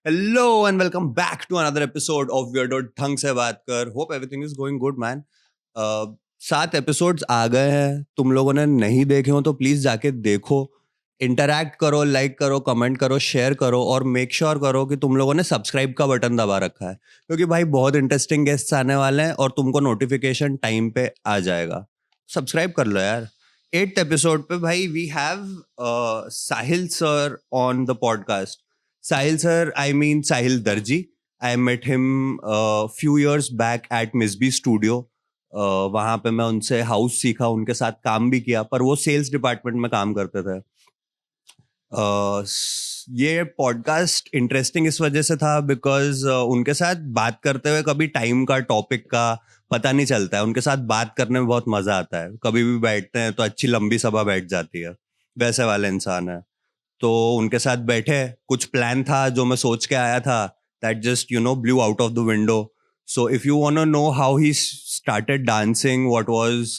Hello and welcome back to another episode of Weirdo ढंग से बात कर. Hope everything is going good, man. 7 episodes आ गए हैं. तुम लोगों ने नहीं देखे हो तो प्लीज जाके देखो. इंटरैक्ट करो, लाइक करो, कमेंट करो, शेयर करो और मेक श्योर करो कि तुम लोगों ने सब्सक्राइब का बटन दबा रखा है, क्योंकि भाई बहुत इंटरेस्टिंग गेस्ट्स आने वाले हैं और तुमको नोटिफिकेशन टाइम पे आ जाएगा. सब्सक्राइब कर लो यार. 8th एपिसोड पे भाई we have Sahil sir on the podcast. Sahil sir, I mean Sahil Darji. I met him a few years back at Misby Studio. वहाँ पे मैं उनसे हाउस सीखा, उनके साथ काम भी किया, पर वो सेल्स डिपार्टमेंट में काम करते थे. ये पॉडकास्ट इंटरेस्टिंग इस वजह से था बिकॉज उनके साथ बात करते हुए कभी टाइम का, टॉपिक का पता नहीं चलता है. उनके साथ बात करने में बहुत मजा आता है. कभी भी बैठते हैं तो अच्छी लंबी सभा बैठ जाती है. वैसे वाले इंसान है. तो उनके साथ बैठे, कुछ प्लान था जो मैं सोच के आया था, that just blew out of the window. So if you want to know how he started dancing, what was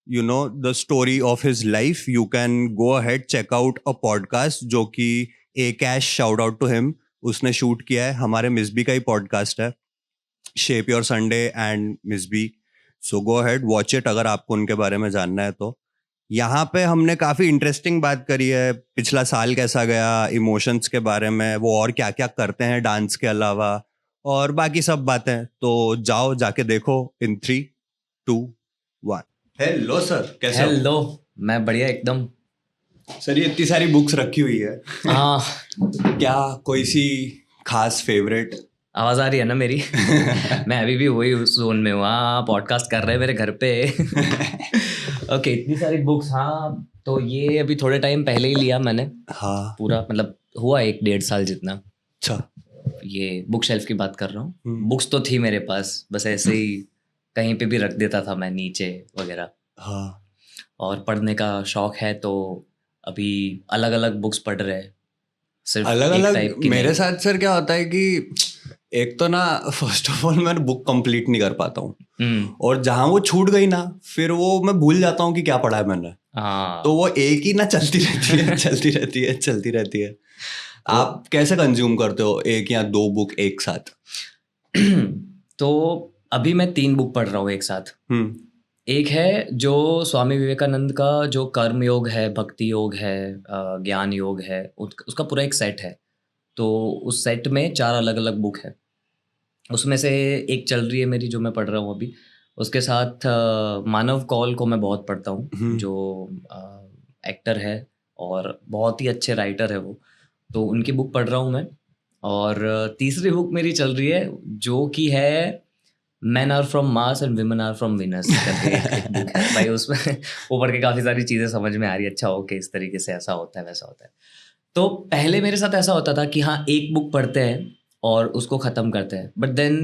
the story of his life, you can go ahead, check out a podcast जो कि ए कैश, shout out to him, उसने shoot किया है. हमारे मिसबी का ही पॉडकास्ट है, शेप योर संडे एंड मिसबी. So go ahead, watch it अगर आपको उनके बारे में जानना है तो. यहाँ पे हमने काफ़ी इंटरेस्टिंग बात करी है. पिछला साल कैसा गया, इमोशंस के बारे में, वो और क्या क्या करते हैं डांस के अलावा, और बाकी सब बातें. तो जाओ, जाके देखो. इन 3, 2, 1. हेलो सर, कैसे हो? हेलो, मैं बढ़िया एकदम. सर ये इतनी सारी बुक्स रखी हुई है, हाँ. क्या कोई सी खास फेवरेट? आवाज आ रही है ना मेरी? मैं अभी भी वही उस जोन में हूँ. हाँ, पॉडकास्ट कर रहे हैं मेरे घर पे. ओके, इतनी सारी बुक्स. हाँ, तो ये अभी थोड़े टाइम पहले ही लिया मैंने. हाँ, पूरा मतलब हुआ 1-1.5 साल जितना. अच्छा. ये बुक शेल्फ की बात कर रहा हूँ. बुक्स तो थी मेरे पास, बस ऐसे ही कहीं पे भी रख देता था मैं, नीचे वगैरह. हाँ, और पढ़ने का शौक है तो अभी अलग अलग बुक्स पढ़ रहे हैं. सिर्फ अलग एक अलग. टाइप की मेरे नहीं. साथ सर क्या होता है कि एक तो ना, फर्स्ट ऑफ ऑल मैं बुक कंप्लीट नहीं कर पाता हूँ, और जहाँ वो छूट गई ना, फिर वो मैं भूल जाता हूँ कि क्या पढ़ा है मैंने. हाँ, तो वो एक ही ना चलती रहती है, चलती रहती है, चलती रहती है. आप कैसे कंज्यूम करते हो 1 या 2 बुक एक साथ? तो अभी मैं 3 बुक पढ़ रहा हूँ एक साथ. एक है जो स्वामी विवेकानंद का जो कर्म योग है, भक्ति योग है, ज्ञान योग है, उसका पूरा एक सेट है. तो उस सेट में 4 अलग अलग बुक है. उसमें से एक चल रही है मेरी, जो मैं पढ़ रहा हूँ अभी. उसके साथ मानव कौल को मैं बहुत पढ़ता हूँ, जो एक्टर है और बहुत ही अच्छे राइटर है वो. तो उनकी बुक पढ़ रहा हूँ मैं. और तीसरी बुक मेरी चल रही है जो कि है Men are from Mars and women are from Venus करके एक बुक है भाई. उसमें वो पढ़ के काफ़ी सारी चीज़ें समझ में आ रही है. अच्छा, ओके, इस तरीके से ऐसा होता है, वैसा होता है. तो पहले मेरे साथ ऐसा होता था कि हाँ, एक बुक पढ़ते हैं और उसको ख़त्म करते हैं. बट देन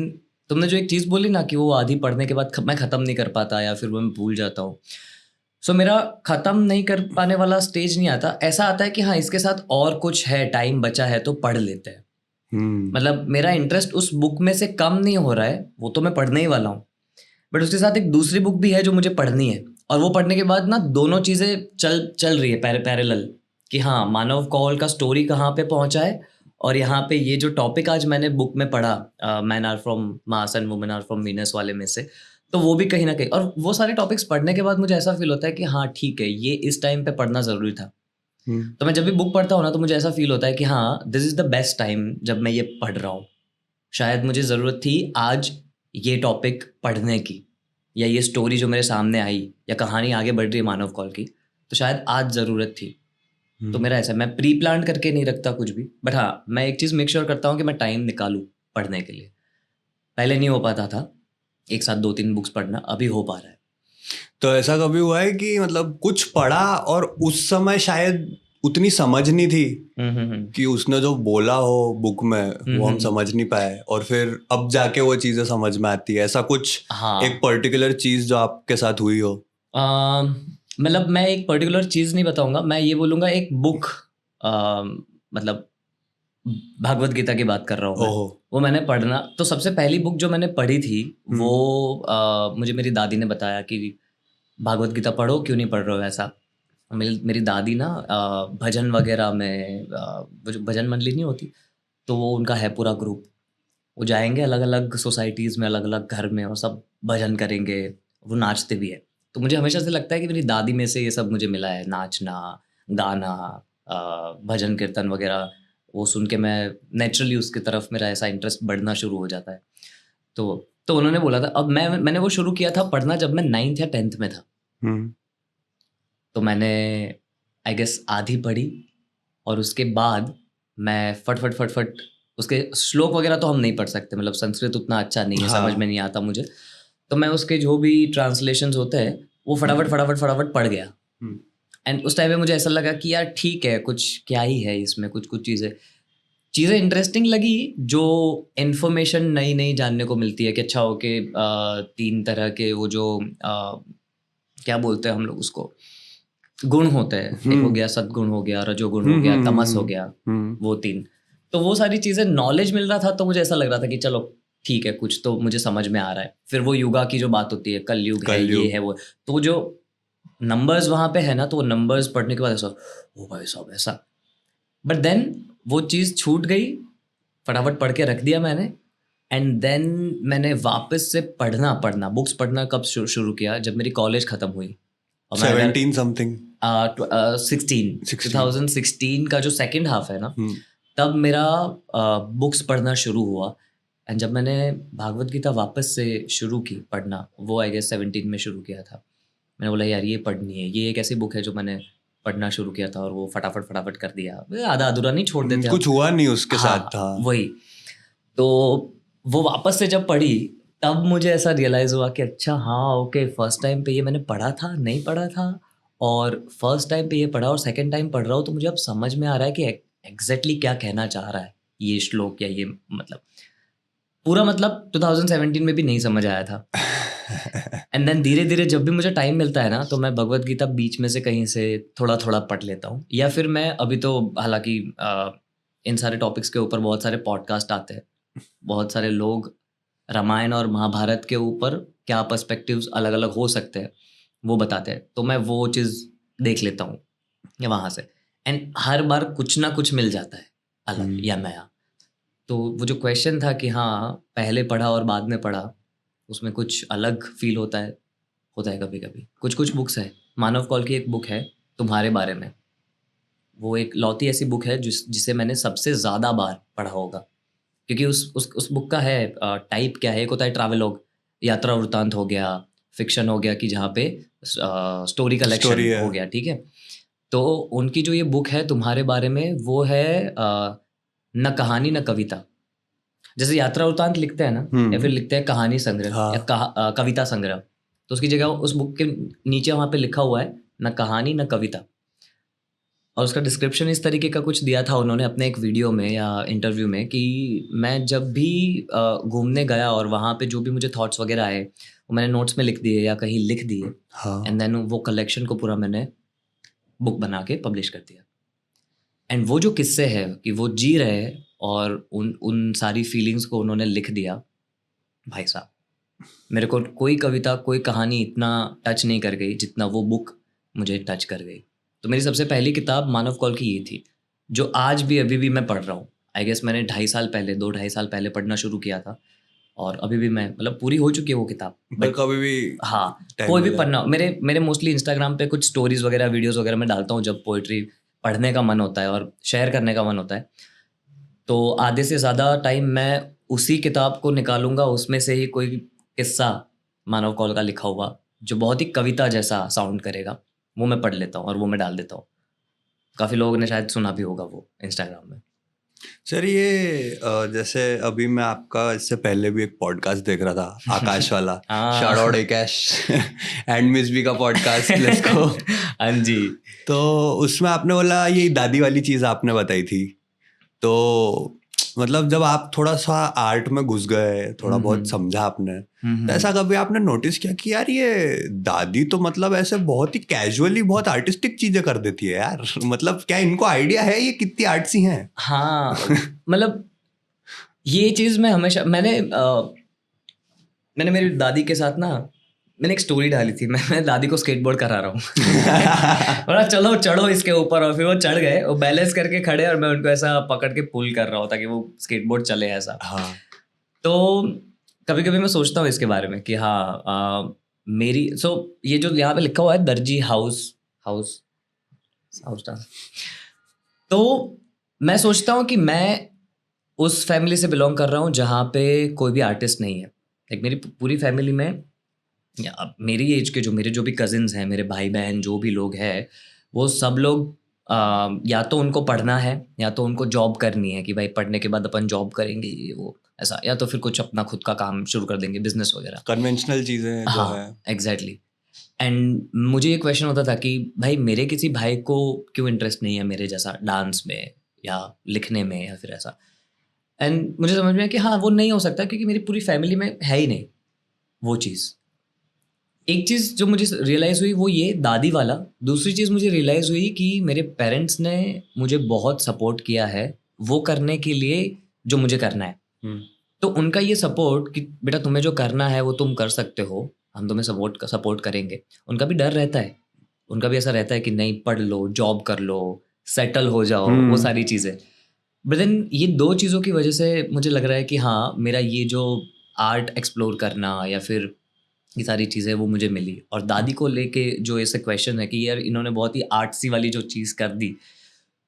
तुमने जो एक चीज़ बोली ना कि वो आधी पढ़ने के बाद मैं ख़त्म नहीं कर पाता या फिर वो मैं भूल जाता हूँ. सो मेरा ख़त्म नहीं कर पाने वाला स्टेज नहीं आता. ऐसा आता है कि हाँ, इसके साथ और कुछ है, टाइम बचा है तो पढ़ लेते हैं. मतलब मेरा इंटरेस्ट उस बुक में से कम नहीं हो रहा है, वो तो मैं पढ़ने ही वाला हूँ. बट उसके साथ एक दूसरी बुक भी है जो मुझे पढ़नी है, और वो पढ़ने के बाद ना दोनों चीज़ें चल रही है पैरेलल. कि हाँ, मानव कौल का स्टोरी कहाँ पे पहुँचा है, और यहाँ पे ये जो टॉपिक आज मैंने बुक में पढ़ा, men are from Mars and women are from Venus वाले में से, तो वो भी कहीं ना कहीं. और वो सारे टॉपिक्स पढ़ने के बाद मुझे ऐसा फील होता है कि हाँ ठीक है, ये इस टाइम पे पढ़ना ज़रूरी था. तो मैं जब भी बुक पढ़ता हूँ ना, तो मुझे ऐसा फील होता है कि हाँ, this is the best time जब मैं ये पढ़ रहा हूँ. शायद मुझे ज़रूरत थी आज ये टॉपिक पढ़ने की, या ये स्टोरी जो मेरे सामने आई, या कहानी आगे बढ़ रही है मानव कौल की, तो शायद आज ज़रूरत थी. तो मेरा ऐसा, मैं प्री प्लान करके नहीं रखता कुछ भी. बट हाँ, मैं एक चीज़ मेक श्योर करता हूँ कि मैं टाइम निकालूँ पढ़ने के लिए. पहले नहीं हो पाता था एक साथ 2-3 बुक्स पढ़ना, अभी हो पा रहा है. तो ऐसा कभी हुआ है कि मतलब कुछ पढ़ा और उस समय शायद उतनी समझ नहीं थी कि उसने जो बोला हो बुक में वो हम समझ नहीं पाए, और फिर अब जाके वो चीजें समझ में आती है? ऐसा कुछ हाँ, एक पर्टिकुलर चीज जो आपके साथ हुई हो? मतलब मैं एक पर्टिकुलर चीज़ नहीं बताऊंगा, मैं ये बोलूँगा एक बुक, मतलब भागवत गीता की बात कर रहा हूँ मैं. वो मैंने पढ़ना, तो सबसे पहली बुक जो मैंने पढ़ी थी वो मुझे मेरी दादी ने बताया कि भागवत गीता पढ़ो, क्यों नहीं पढ़ रहे हो ऐसा. मेरी दादी ना भजन वगैरह में, भजन मंडली नहीं होती, तो वो उनका है पूरा ग्रुप, वो जाएंगे अलग अलग सोसाइटीज़ में, अलग अलग घर में, और सब भजन करेंगे, वो नाचते भी है। तो मुझे हमेशा से लगता है कि मेरी दादी में से ये सब मुझे मिला है, नाचना, गाना, भजन कीर्तन वगैरह। वो सुन के मैं नेचुरली उसकी तरफ मेरा ऐसा इंटरेस्ट बढ़ना शुरू हो जाता है। तो उन्होंने बोला था, अब मैंने वो शुरू किया था पढ़ना जब मैं 9th या 10th में था। तो मैंने आई गेस आधी पढ़ी, और उसके बाद मैं फट उसके श्लोक वगैरह तो हम नहीं पढ़ सकते, मतलब संस्कृत उतना अच्छा नहीं है, हाँ। समझ में नहीं आता मुझे। तो मैं उसके जो भी ट्रांसलेशंस होते हैं वो फटाफट पढ़ गया। एंड उस टाइम पे मुझे ऐसा लगा कि यार ठीक है, कुछ क्या ही है इसमें, कुछ चीज़ें इंटरेस्टिंग लगी, जो इन्फॉर्मेशन नई नई जानने को मिलती है कि अच्छा ओके, 3 तरह के वो जो क्या बोलते हैं हम लोग उसको, गुण होते हैं। एक हो गया सद्गुण, हो गया रजोगुण, हो गया तमस, हो गया, वो 3। तो वो सारी चीज़ें नॉलेज मिल रहा था, तो मुझे ऐसा लग रहा था कि चलो ठीक है, कुछ तो मुझे समझ में आ रहा है। फिर वो युगा की जो बात होती है, कलयुग है, ये है वो, तो जो नंबर्स वहाँ पे है ना, तो वो नंबर्स पढ़ने के बाद ऐसा, ओ भाई साहब ऐसा। बट देन वो चीज़ छूट गई, फटाफट पढ़ के रख दिया मैंने। एंड देन मैंने वापस से पढ़ना बुक्स पढ़ना कब शुरू किया, जब मेरी कॉलेज ख़त्म हुई। 17 समथिंग 2016 का जो सेकंड हाफ है ना, तब मेरा बुक्स पढ़ना शुरू हुआ। एंड जब मैंने भागवत गीता वापस से शुरू की पढ़ना, वो आई गेस 17 में शुरू किया था। मैंने बोला यार ये पढ़नी है, ये एक ऐसी बुक है जो मैंने पढ़ना शुरू किया था, और वो फटाफट कर दिया, आधा अधूरा नहीं छोड़ देते, कुछ हुआ नहीं उसके साथ था। वही। तो वो वापस से जब पढ़ी, तब मुझे ऐसा रियलाइज़ हुआ कि अच्छा हाँ ओके, फर्स्ट टाइम पे ये मैंने पढ़ा था, नहीं पढ़ा था, और फर्स्ट टाइम पे ये पढ़ा और सेकंड टाइम पढ़ रहा हूँ, तो मुझे अब समझ में आ रहा है कि एग्जैक्टली क्या कहना चाह रहा है ये श्लोक, या ये मतलब पूरा मतलब 2017 में भी नहीं समझ आया था। एंड देन धीरे धीरे जब भी मुझे टाइम मिलता है ना, तो मैं भगवत गीता बीच में से कहीं से थोड़ा थोड़ा पढ़ लेता हूँ, या फिर मैं अभी तो हालांकि इन सारे टॉपिक्स के ऊपर बहुत सारे पॉडकास्ट आते हैं, बहुत सारे लोग रामायण और महाभारत के ऊपर क्या पर्सपेक्टिव्स अलग अलग हो सकते हैं वो बताते हैं, तो मैं वो चीज़ देख लेता हूँ या वहाँ से। एंड हर बार कुछ ना कुछ मिल जाता है अलग या नया। तो वो जो क्वेश्चन था कि हाँ पहले पढ़ा और बाद में पढ़ा, उसमें कुछ अलग फील होता है कभी कभी। कुछ बुक्स है, मानव कौल की एक बुक है तुम्हारे बारे में, वो एक लौती ऐसी बुक है जिसे मैंने सबसे ज़्यादा बार पढ़ा होगा, क्योंकि उस बुक का है टाइप क्या है, एक होता है ट्रैवलॉग, यात्रा वृत्तांत हो गया, फिक्शन हो गया कि जहाँ पे स्टोरी कलेक्शन हो गया, ठीक है। तो उनकी जो ये बुक है तुम्हारे बारे में, वो है न कहानी न कविता। जैसे यात्रा वृत्तांत लिखते हैं ना, या फिर लिखते हैं कहानी संग्रह या कविता संग्रह, तो उसकी जगह उस बुक के नीचे वहाँ पे लिखा हुआ है न कहानी न कविता। और उसका डिस्क्रिप्शन इस तरीके का कुछ दिया था उन्होंने अपने एक वीडियो में या इंटरव्यू में, कि मैं जब भी घूमने गया और वहाँ पे जो भी मुझे थॉट्स वगैरह आए, वो मैंने नोट्स में लिख दिए या कहीं लिख दिए, एंड देन वो कलेक्शन को पूरा मैंने बुक बना के पब्लिश कर दिया। एंड वो जो किस्से है कि वो जी रहे और उन सारी फीलिंग्स को उन्होंने लिख दिया, भाई साहब मेरे को कोई कविता कोई कहानी इतना टच नहीं कर गई जितना वो बुक मुझे टच कर गई। तो मेरी सबसे पहली किताब मानव कौल की ये थी, जो आज भी अभी भी मैं पढ़ रहा हूँ। आई गेस मैंने 2.5 साल पहले पढ़ना शुरू किया था, और अभी भी मैं मतलब पूरी हो चुकी है वो किताब, बट कभी भी हाँ कोई भी पढ़ना, मेरे मोस्टली इंस्टाग्राम पे कुछ स्टोरीज वगैरह वीडियोस वगैरह मैं डालता हूँ जब पोइट्री पढ़ने का मन होता है और शेयर करने का मन होता है, तो आधे से ज़्यादा टाइम मैं उसी किताब को निकालूंगा, उसमें से ही कोई किस्सा मानव कौल का लिखा हुआ जो बहुत ही कविता जैसा साउंड करेगा, वो मैं पढ़ लेता हूँ और वो मैं डाल देता हूँ। काफ़ी लोगों ने शायद सुना भी होगा वो इंस्टाग्राम में। सर ये जैसे अभी मैं आपका इससे पहले भी एक पॉडकास्ट देख रहा था, आकाश वाला, shout out Akash and miss B का पॉडकास्ट लेट्स गो। हाँ जी। तो उसमें आपने बोला ये दादी वाली चीज़ आपने बताई थी, तो मतलब जब आप थोड़ा सा आर्ट में घुस गए, थोड़ा बहुत समझा आपने, तो ऐसा कभी आपने नोटिस किया कि यार ये दादी तो मतलब ऐसे बहुत ही कैजुअली बहुत आर्टिस्टिक चीजें कर देती है यार, मतलब क्या इनको आइडिया है ये कितनी आर्टसी हैं? हाँ मतलब ये चीज़ मैं हमेशा मैंने मेरी दादी के साथ ना मैंने एक स्टोरी डाली थी, मैं दादी को स्केटबोर्ड करा रहा हूँ बोला चलो चढ़ो इसके ऊपर, और फिर वो चढ़ गए, वो बैलेंस करके खड़े, और मैं उनको ऐसा पकड़ के पुल कर रहा हूँ ताकि वो स्केटबोर्ड चले ऐसा। हाँ। तो कभी कभी मैं सोचता हूँ इसके बारे में कि हाँ मेरी ये जो यहाँ पे लिखा हुआ है दर्जी हाउस डांस, तो मैं सोचता हूँ कि मैं उस फैमिली से बिलोंग कर रहा हूँ जहाँ पे कोई भी आर्टिस्ट नहीं है। एक मेरी पूरी फैमिली में, या मेरी एज के मेरे जो भी कजिन्स हैं, मेरे भाई बहन जो भी लोग हैं, वो सब लोग या तो उनको पढ़ना है या तो उनको जॉब करनी है कि भाई पढ़ने के बाद अपन जॉब करेंगे ये वो ऐसा, या तो फिर कुछ अपना खुद का काम शुरू कर देंगे, बिजनेस वगैरह, कन्वेंशनल चीजें जो है। एग्जैक्टली। एंड मुझे ये क्वेश्चन होता था कि भाई मेरे किसी भाई को क्यों इंटरेस्ट नहीं है मेरे जैसा डांस में या लिखने में या फिर ऐसा। एंड मुझे समझ में आया कि हाँ वो नहीं हो सकता क्योंकि मेरी पूरी फैमिली में है ही नहीं वो चीज़। एक चीज़ जो मुझे रियलाइज़ हुई वो ये दादी वाला। दूसरी चीज़ मुझे रियलाइज़ हुई कि मेरे पेरेंट्स ने मुझे बहुत सपोर्ट किया है वो करने के लिए जो मुझे करना है। तो उनका ये सपोर्ट कि बेटा तुम्हें जो करना है वो तुम कर सकते हो, हम तुम्हें सपोर्ट करेंगे। उनका भी डर रहता है, उनका भी ऐसा रहता है कि नहीं पढ़ लो, जॉब कर लो, सेटल हो जाओ, वो सारी चीज़ें। बट देन ये दो चीज़ों की वजह से मुझे लग रहा है कि हाँ मेरा ये जो आर्ट एक्सप्लोर करना या फिर ये सारी चीज़ें वो मुझे मिली। और दादी को लेके जो ऐसे क्वेश्चन है कि यार इन्होंने बहुत ही आर्ट्सी वाली जो चीज़ कर दी,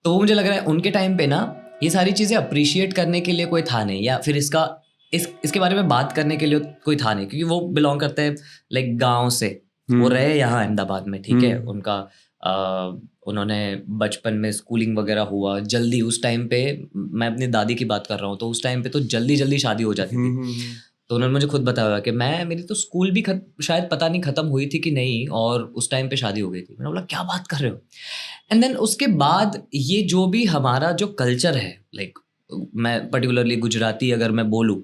तो मुझे लग रहा है उनके टाइम पे ना ये सारी चीज़ें अप्रिशिएट करने के लिए कोई था नहीं, या फिर इसके बारे में बात करने के लिए कोई था नहीं, क्योंकि वो बिलोंग करते हैं लाइक गांव से, वो रहे यहाँ अहमदाबाद में, ठीक है। उनका उन्होंने बचपन में स्कूलिंग वगैरह हुआ जल्दी, उस टाइम पे मैं अपनी दादी की बात कर रहा हूँ, तो उस टाइम पे तो जल्दी शादी हो जाती थी। तो उन्होंने मुझे खुद बताया कि मेरी तो स्कूल भी शायद पता नहीं ख़त्म हुई थी कि नहीं, और उस टाइम पे शादी हो गई थी। मैंने बोला क्या बात कर रहे हो। एंड देन उसके बाद ये जो भी हमारा जो कल्चर है, लाइक मैं पर्टिकुलरली गुजराती अगर मैं बोलूँ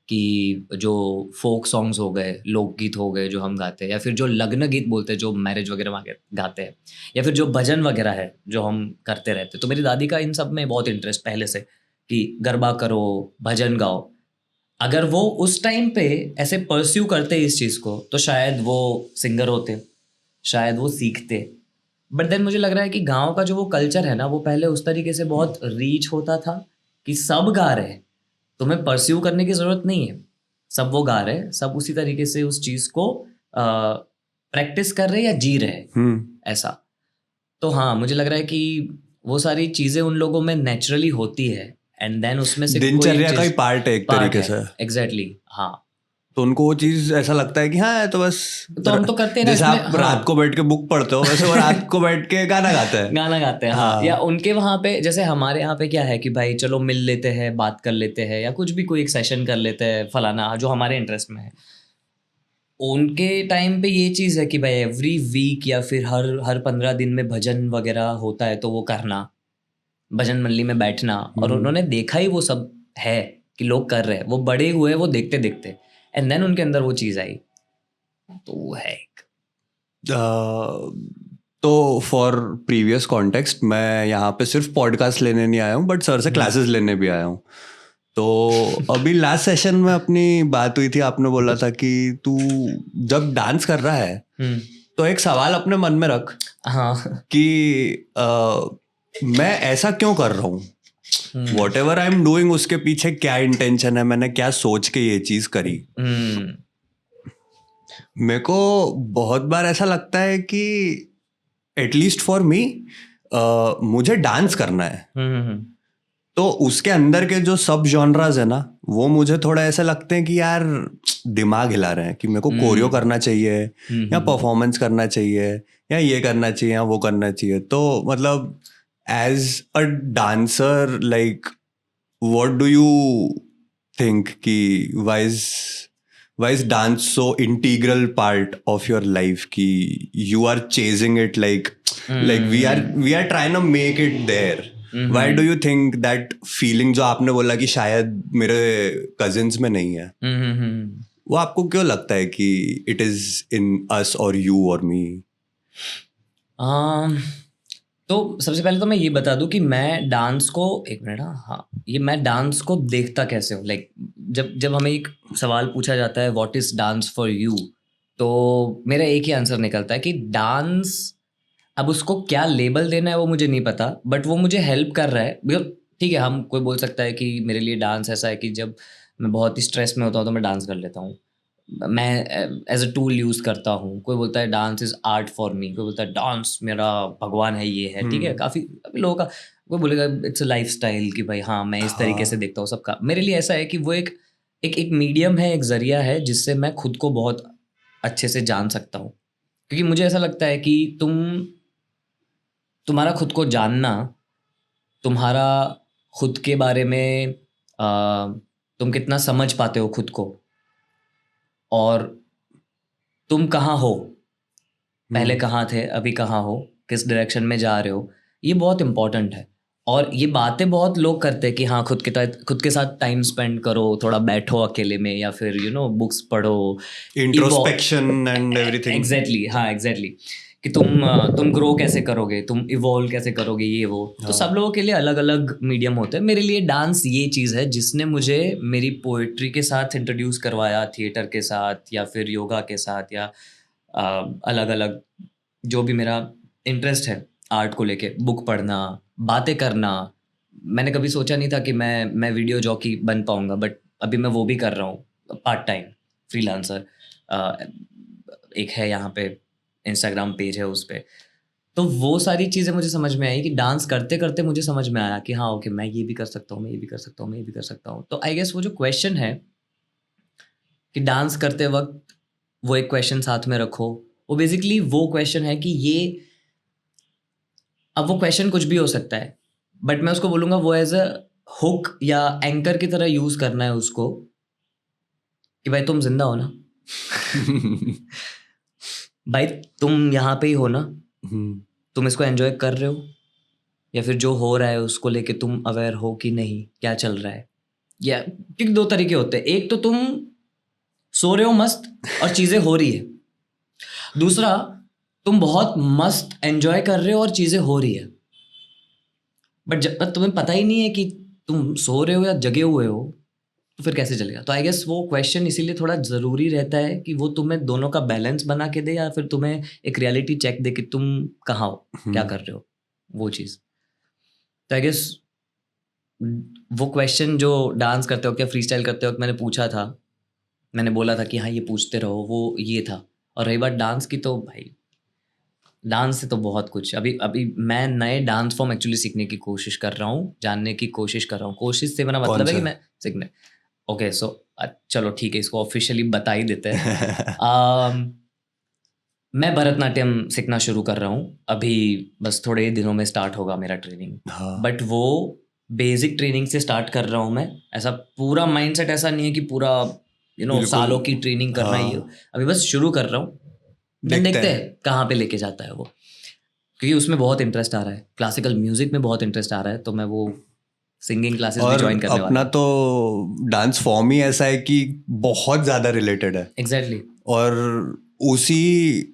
कि जो फोक सॉन्ग्स हो गए, लोकगीत हो गए जो हम गाते हैं, या फिर जो लग्न गीत बोलते हैं जो मैरिज वगैरह में गाते हैं, या फिर जो भजन वगैरह है जो हम करते रहते हैं, तो मेरी दादी का इन सब में बहुत इंटरेस्ट पहले से कि गरबा करो, भजन गाओ। अगर वो उस टाइम पे ऐसे परस्यू करते इस चीज़ को तो शायद वो सिंगर होते, शायद वो सीखते। बट देन मुझे लग रहा है कि गांव का जो वो कल्चर है ना, वो पहले उस तरीके से बहुत रीच होता था कि सब गा रहे हैं, तुम्हें परस्यू करने की ज़रूरत नहीं है, सब वो गा रहे हैं, सब उसी तरीके से उस चीज़ को प्रैक्टिस कर रहे या जी रहे ऐसा। तो हाँ मुझे लग रहा है कि वो सारी चीज़ें उन लोगों में नेचुरली होती है, एंड देन उसमें से दिनचर्या का ही पार्ट है एक तरीके से। एग्जैक्टली हाँ। तो उनको वो चीज ऐसा लगता है कि हाँ तो बस, तो हम तो करते हैं जैसे आप रात को बैठ के बुक पढ़ते हो वैसे वो रात को बैठ के गाना गाते हैं हाँ। या उनके वहाँ पे जैसे हमारे यहाँ पे क्या है कि भाई चलो मिल लेते हैं, बात कर लेते हैं, या कुछ भी कोई एक सेशन कर लेते हैं फलाना जो हमारे इंटरेस्ट में है। उनके टाइम पे ये चीज़ है कि भाई एवरी वीक या फिर हर 15 दिन में भजन वगैरह होता है तो वो करना, भजन मंडली में बैठना। और उन्होंने देखा ही वो सब है कि लोग कर रहे हैं, वो बड़े हुए वो देखते देखते, एंड देन उनके अंदर वो चीज़ आई, तो वो है एक। तो फॉर प्रीवियस कॉन्टेक्स्ट मैं यहाँ पे सिर्फ पॉडकास्ट लेने नहीं आया हूँ बट सर से क्लासेस लेने भी आया हूँ। तो अभी लास्ट सेशन में अपनी बात हुई थी, आपने बोला था कि तू जब डांस कर रहा है तो एक सवाल अपने मन में रख कि मैं ऐसा क्यों कर रहा हूँ, what ever I am doing उसके पीछे क्या इंटेंशन है, मैंने क्या सोच के ये चीज करी। मेरे को बहुत बार ऐसा लगता है कि एटलीस्ट फॉर मी मुझे डांस करना है, तो उसके अंदर के जो सब जॉनराज है ना वो मुझे थोड़ा ऐसा लगते हैं कि यार दिमाग हिला रहे हैं कि मेरे को कोरियो करना चाहिए या परफॉर्मेंस करना चाहिए या ये करना चाहिए या वो करना चाहिए। तो मतलब as a dancer like what do you think कि why is dance so integral part of your life कि you are chasing it like we are trying to make it there. Why do you think that feeling जो आपने बोला कि शायद मेरे cousins में नहीं है, वो आपको क्यों लगता है कि it is in us or you or me? तो सबसे पहले तो मैं ये बता दूं कि मैं डांस को मैं डांस को देखता कैसे हूँ। लाइक जब हमें एक सवाल पूछा जाता है what is dance for you, तो मेरा एक ही आंसर निकलता है कि डांस, अब उसको क्या लेबल देना है वो मुझे नहीं पता, बट वो मुझे हेल्प कर रहा है। बिकॉज ठीक है, हम कोई बोल सकता है कि मेरे लिए डांस ऐसा है कि जब मैं बहुत ही स्ट्रेस में होता हूँ तो मैं डांस कर लेता हूँ, मैं एज अ टूल यूज़ करता हूँ। कोई बोलता है dance is art for me, कोई बोलता है डांस मेरा भगवान है, ये है, ठीक है। काफ़ी लोगों का, कोई बोलेगा इट्स अ लाइफ स्टाइल कि भाई हाँ मैं इस तरीके से देखता हूँ सबका। मेरे लिए ऐसा है कि वो एक एक एक मीडियम है, एक ज़रिया है जिससे मैं खुद को बहुत अच्छे से जान सकता हूँ। क्योंकि मुझे ऐसा लगता है कि तुम्हारा खुद को जानना, तुम्हारा खुद के बारे में तुम कितना समझ पाते हो खुद को, और तुम कहाँ हो, पहले कहाँ थे, अभी कहाँ हो, किस डायरेक्शन में जा रहे हो, ये बहुत इम्पोर्टेंट है। और ये बातें बहुत लोग करते हैं कि हाँ खुद के साथ टाइम स्पेंड करो, थोड़ा बैठो अकेले में, या फिर बुक्स पढ़ो, इंट्रोस्पेक्शन एंड एवरीथिंग। एग्जैक्टली, हाँ एग्जैक्टली, कि तुम ग्रो कैसे करोगे, तुम इवॉल्व कैसे करोगे, ये वो। तो सब लोगों के लिए अलग अलग मीडियम होते हैं। मेरे लिए डांस ये चीज़ है जिसने मुझे मेरी पोएट्री के साथ इंट्रोड्यूस करवाया, थिएटर के साथ, या फिर योगा के साथ, या अलग अलग जो भी मेरा इंटरेस्ट है आर्ट को लेके, बुक पढ़ना, बातें करना। मैंने कभी सोचा नहीं था कि मैं वीडियो जॉकी बन पाऊंगा, बट अभी मैं वो भी कर रहा हूँ, पार्ट टाइम फ्रीलांसर। एक है यहाँ पे इंस्टाग्राम पेज है, उस पे। तो वो सारी चीज़ें मुझे समझ में आई कि डांस करते करते मुझे समझ में आया कि हाँ ओके, मैं ये भी कर सकता हूँ, मैं ये भी कर सकता हूँ, मैं ये भी कर सकता हूँ। तो आई गेस वो जो क्वेश्चन है कि डांस करते वक्त वो एक क्वेश्चन साथ में रखो, वो बेसिकली वो क्वेश्चन है कि ये, अब वो क्वेश्चन कुछ भी हो सकता है, बट मैं उसको बोलूँगा वो एज अ हुक या एंकर की तरह यूज़ करना है उसको, कि भाई तुम जिंदा हो ना भाई तुम यहाँ पे ही हो ना, तुम इसको एंजॉय कर रहे हो, या फिर जो हो रहा है उसको लेके तुम अवेयर हो कि नहीं क्या चल रहा है। या क्योंकि दो तरीके होते हैं, एक तो तुम सो रहे हो मस्त और चीज़ें हो रही है, दूसरा तुम बहुत मस्त एंजॉय कर रहे हो और चीज़ें हो रही है, बट जब तक तुम्हें पता ही नहीं है कि तुम सो रहे हो या जगे हुए हो, तो फिर कैसे चलेगा। तो आई गेस वो क्वेश्चन इसीलिए थोड़ा ज़रूरी रहता है कि वो तुम्हें दोनों का बैलेंस बना के दे, या फिर तुम्हें एक रियलिटी चेक दे कि तुम कहाँ हो, क्या कर रहे हो, वो चीज़। तो आई गेस वो क्वेश्चन जो डांस करते वक्त या फ्री स्टाइल करते वक्त मैंने पूछा था, मैंने बोला था कि हाँ ये पूछते रहो, वो ये था। और रही बात डांस की, तो भाई डांस से तो बहुत कुछ, अभी अभी मैं नए डांस फॉर्म एक्चुअली सीखने की कोशिश कर रहा हूँ, जानने की कोशिश कर रहा हूँ। कोशिश से मेरा मतलब है कि मैं सीखने, ओके सो चलो ठीक है, इसको ऑफिशियली बता ही देते हैं। मैं भरतनाट्यम सीखना शुरू कर रहा हूँ अभी, बस थोड़े दिनों में स्टार्ट होगा मेरा ट्रेनिंग। बट वो बेसिक ट्रेनिंग से स्टार्ट कर रहा हूँ मैं, ऐसा पूरा माइंडसेट ऐसा नहीं है कि पूरा सालों की ट्रेनिंग करना ही है। अभी बस शुरू कर रहा हूँ, देखते हैं कहाँ पे लेके जाता है वो, क्योंकि उसमें बहुत इंटरेस्ट आ रहा है, क्लासिकल म्यूजिक में बहुत इंटरेस्ट आ रहा है, तो मैं वो सिंगिंग क्लासेस भी ज्वाइन करने वाला हूं। अपना तो डांस फॉर्म ही ऐसा है कि बहुत ज़्यादा रिलेटेड है। एग्जैक्टली। और उसी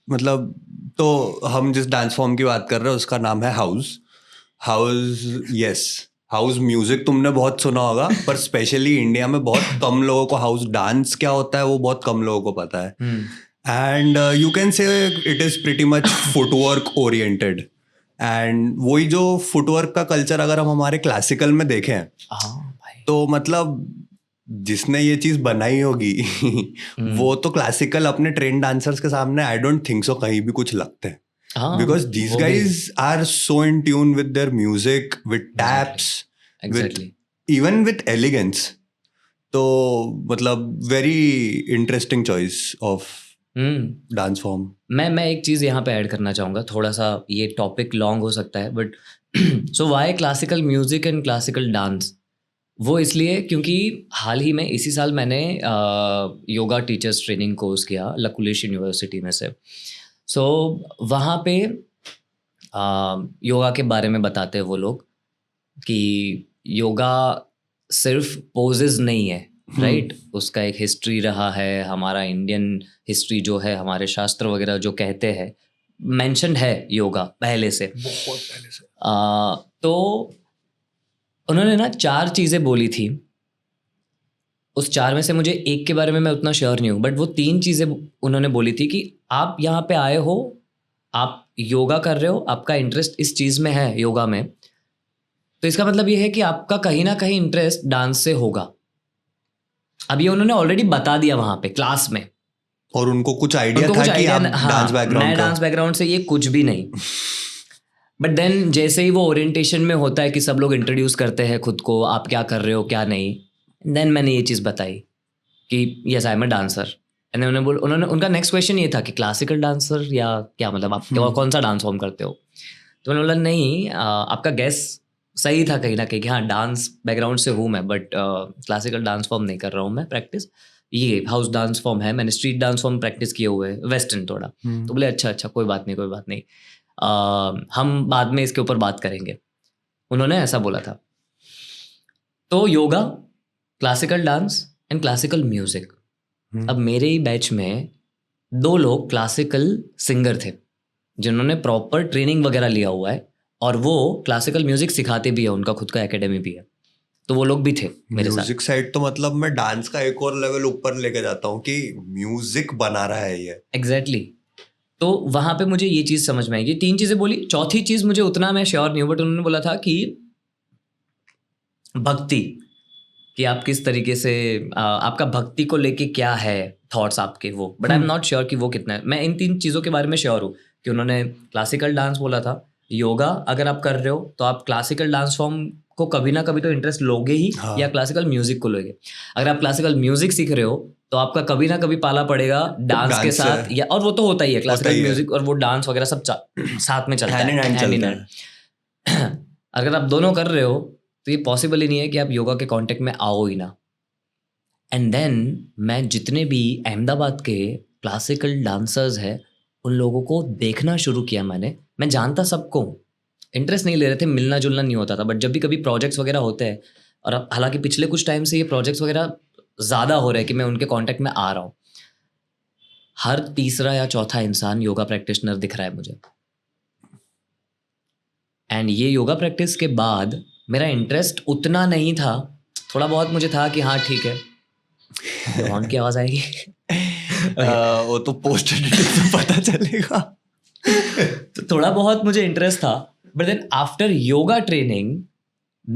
मतलब, तो हम जिस डांस फॉर्म की बात कर रहे हैं उसका नाम है हाउस। यस, हाउस म्यूजिक तुमने बहुत सुना होगा, पर स्पेशली इंडिया में बहुत कम लोगों को हाउस डांस क्या होता है वो बहुत कम लोगों को पता है। And you can say it is pretty much footwork oriented. And वही जो फुटवर्क का कल्चर अगर हम हमारे क्लासिकल में देखें, तो मतलब जिसने ये चीज बनाई होगी वो तो क्लासिकल अपने ट्रेन डांसर्स के सामने आई डोंट थिंक सो कहीं भी कुछ लगते हैं, because these guys are so in tune with their music, with taps, with even with elegance. तो मतलब very interesting choice of dance form. मैं एक चीज़ यहाँ पे ऐड करना चाहूँगा, थोड़ा सा ये टॉपिक लॉन्ग हो सकता है, but so why classical music and classical dance, वो इसलिए क्योंकि हाल ही में इसी साल मैंने योगा टीचर्स ट्रेनिंग कोर्स किया लकुलिश यूनिवर्सिटी में से। सो वहाँ पे योगा के बारे में बताते हैं वो लोग कि योगा सिर्फ पोजेस नहीं है, राइट उसका एक हिस्ट्री रहा है, हमारा इंडियन हिस्ट्री जो है, हमारे शास्त्र वगैरह जो कहते हैं, मेंशन है योगा पहले से, बहुत पहले से। तो उन्होंने ना 4 चीज़ें बोली थी उस 4 में से मुझे एक के बारे में मैं उतना श्योर नहीं हूँ, बट वो 3 चीज़ें उन्होंने बोली थी कि आप यहाँ पे आए हो, आप योगा कर रहे हो, आपका इंटरेस्ट इस चीज़ में है योगा में, तो इसका मतलब ये है कि आपका कहीं ना कहीं इंटरेस्ट डांस से होगा। अब ये उन्होंने ऑलरेडी बता दिया वहाँ पे क्लास में, और उनको कुछ आइडिया उनको था कुछ कि आप आइडिया, हाँ, डांस बैकग्राउंड मैं का डांस बैकग्राउंड से ये कुछ भी नहीं। बट देन जैसे ही वो ओरिएंटेशन में होता है कि सब लोग इंट्रोड्यूस करते हैं खुद को, आप क्या कर रहे हो क्या नहीं, देन मैंने ये चीज़ बताई कि yes I am a dancer. And उन्होंने उनका नेक्स्ट क्वेश्चन ये था कि क्लासिकल डांसर या क्या, मतलब आप कौन सा डांस फॉर्म करते हो। तो मैंने बोला नहीं, आपका गेस सही था कहीं ना कहीं कि हाँ डांस बैकग्राउंड से हूँ मैं, बट क्लासिकल डांस फॉर्म नहीं कर रहा हूँ मैं प्रैक्टिस, ये हाउस डांस फॉर्म है, मैंने स्ट्रीट डांस फॉर्म प्रैक्टिस किए हुए, वेस्टर्न थोड़ा। तो बोले अच्छा कोई बात नहीं कोई बात नहीं, हम बाद में इसके ऊपर बात करेंगे, उन्होंने ऐसा बोला था। तो yoga, classical dance and classical music. अब मेरे ही बैच में 2 लोग क्लासिकल सिंगर थे जिन्होंने प्रॉपर ट्रेनिंग वगैरह लिया हुआ है, और वो क्लासिकल म्यूजिक सिखाते भी है, उनका खुद का एकेडमी भी है, तो वो लोग भी थे मेरे साथ। म्यूजिक साइड तो मतलब मैं डांस का एक और लेवल ऊपर लेके जाता हूँ कि म्यूजिक बना रहा है ये। एग्जैक्टली तो वहाँ पे मुझे ये चीज़ समझ में आई, ये 3 चीज़ें बोली, चौथी चीज़ मुझे उतना मैं श्योर नहीं हूँ, बट उन्होंने बोला था कि भक्ति, कि आप किस तरीके से आपका भक्ति को लेके क्या है थॉट्स आपके, वो, but I am not sure कि वो कितना है। मैं इन 3 चीज़ों के बारे में श्योर हूँ कि उन्होंने क्लासिकल डांस बोला था, योगा अगर आप कर रहे हो तो आप क्लासिकल डांस फॉर्म को कभी ना कभी तो इंटरेस्ट लोगे ही, हाँ। या क्लासिकल म्यूजिक को लोगे। अगर आप क्लासिकल म्यूजिक सीख रहे हो तो आपका कभी ना कभी पाला पड़ेगा डांस के साथ, या और वो तो होता ही है, क्लासिकल म्यूजिक और वो डांस वगैरह सब साथ में चलता है, हैंड इन हैंड। अगर आप दोनों कर रहे हो तो ये पॉसिबल ही नहीं है कि आप योगा के कांटेक्ट में आओ ही ना। एंड देन मैं जितने भी अहमदाबाद के क्लासिकल डांसर्स हैं उन लोगों को देखना शुरू किया मैंने। मैं जानता सबको, इंटरेस्ट नहीं ले रहे थे, मिलना जुलना नहीं होता था, बट जब भी कभी प्रोजेक्ट्स वगैरह होते हैं, और अब हालांकि पिछले कुछ टाइम से ये प्रोजेक्ट्स वगैरह ज़्यादा हो रहे हैं कि मैं उनके कांटेक्ट में आ रहा हूँ, हर तीसरा या चौथा इंसान योगा प्रैक्टिशनर दिख रहा है मुझे। एंड ये योगा प्रैक्टिस के बाद मेरा इंटरेस्ट उतना नहीं था, थोड़ा बहुत मुझे था कि हाँ ठीक है, हॉर्न की आवाज़ आएगी। वो तो पोस्ट एडिटिंग से पता चलेगा। तो थोड़ा बहुत मुझे इंटरेस्ट था, but then after yoga training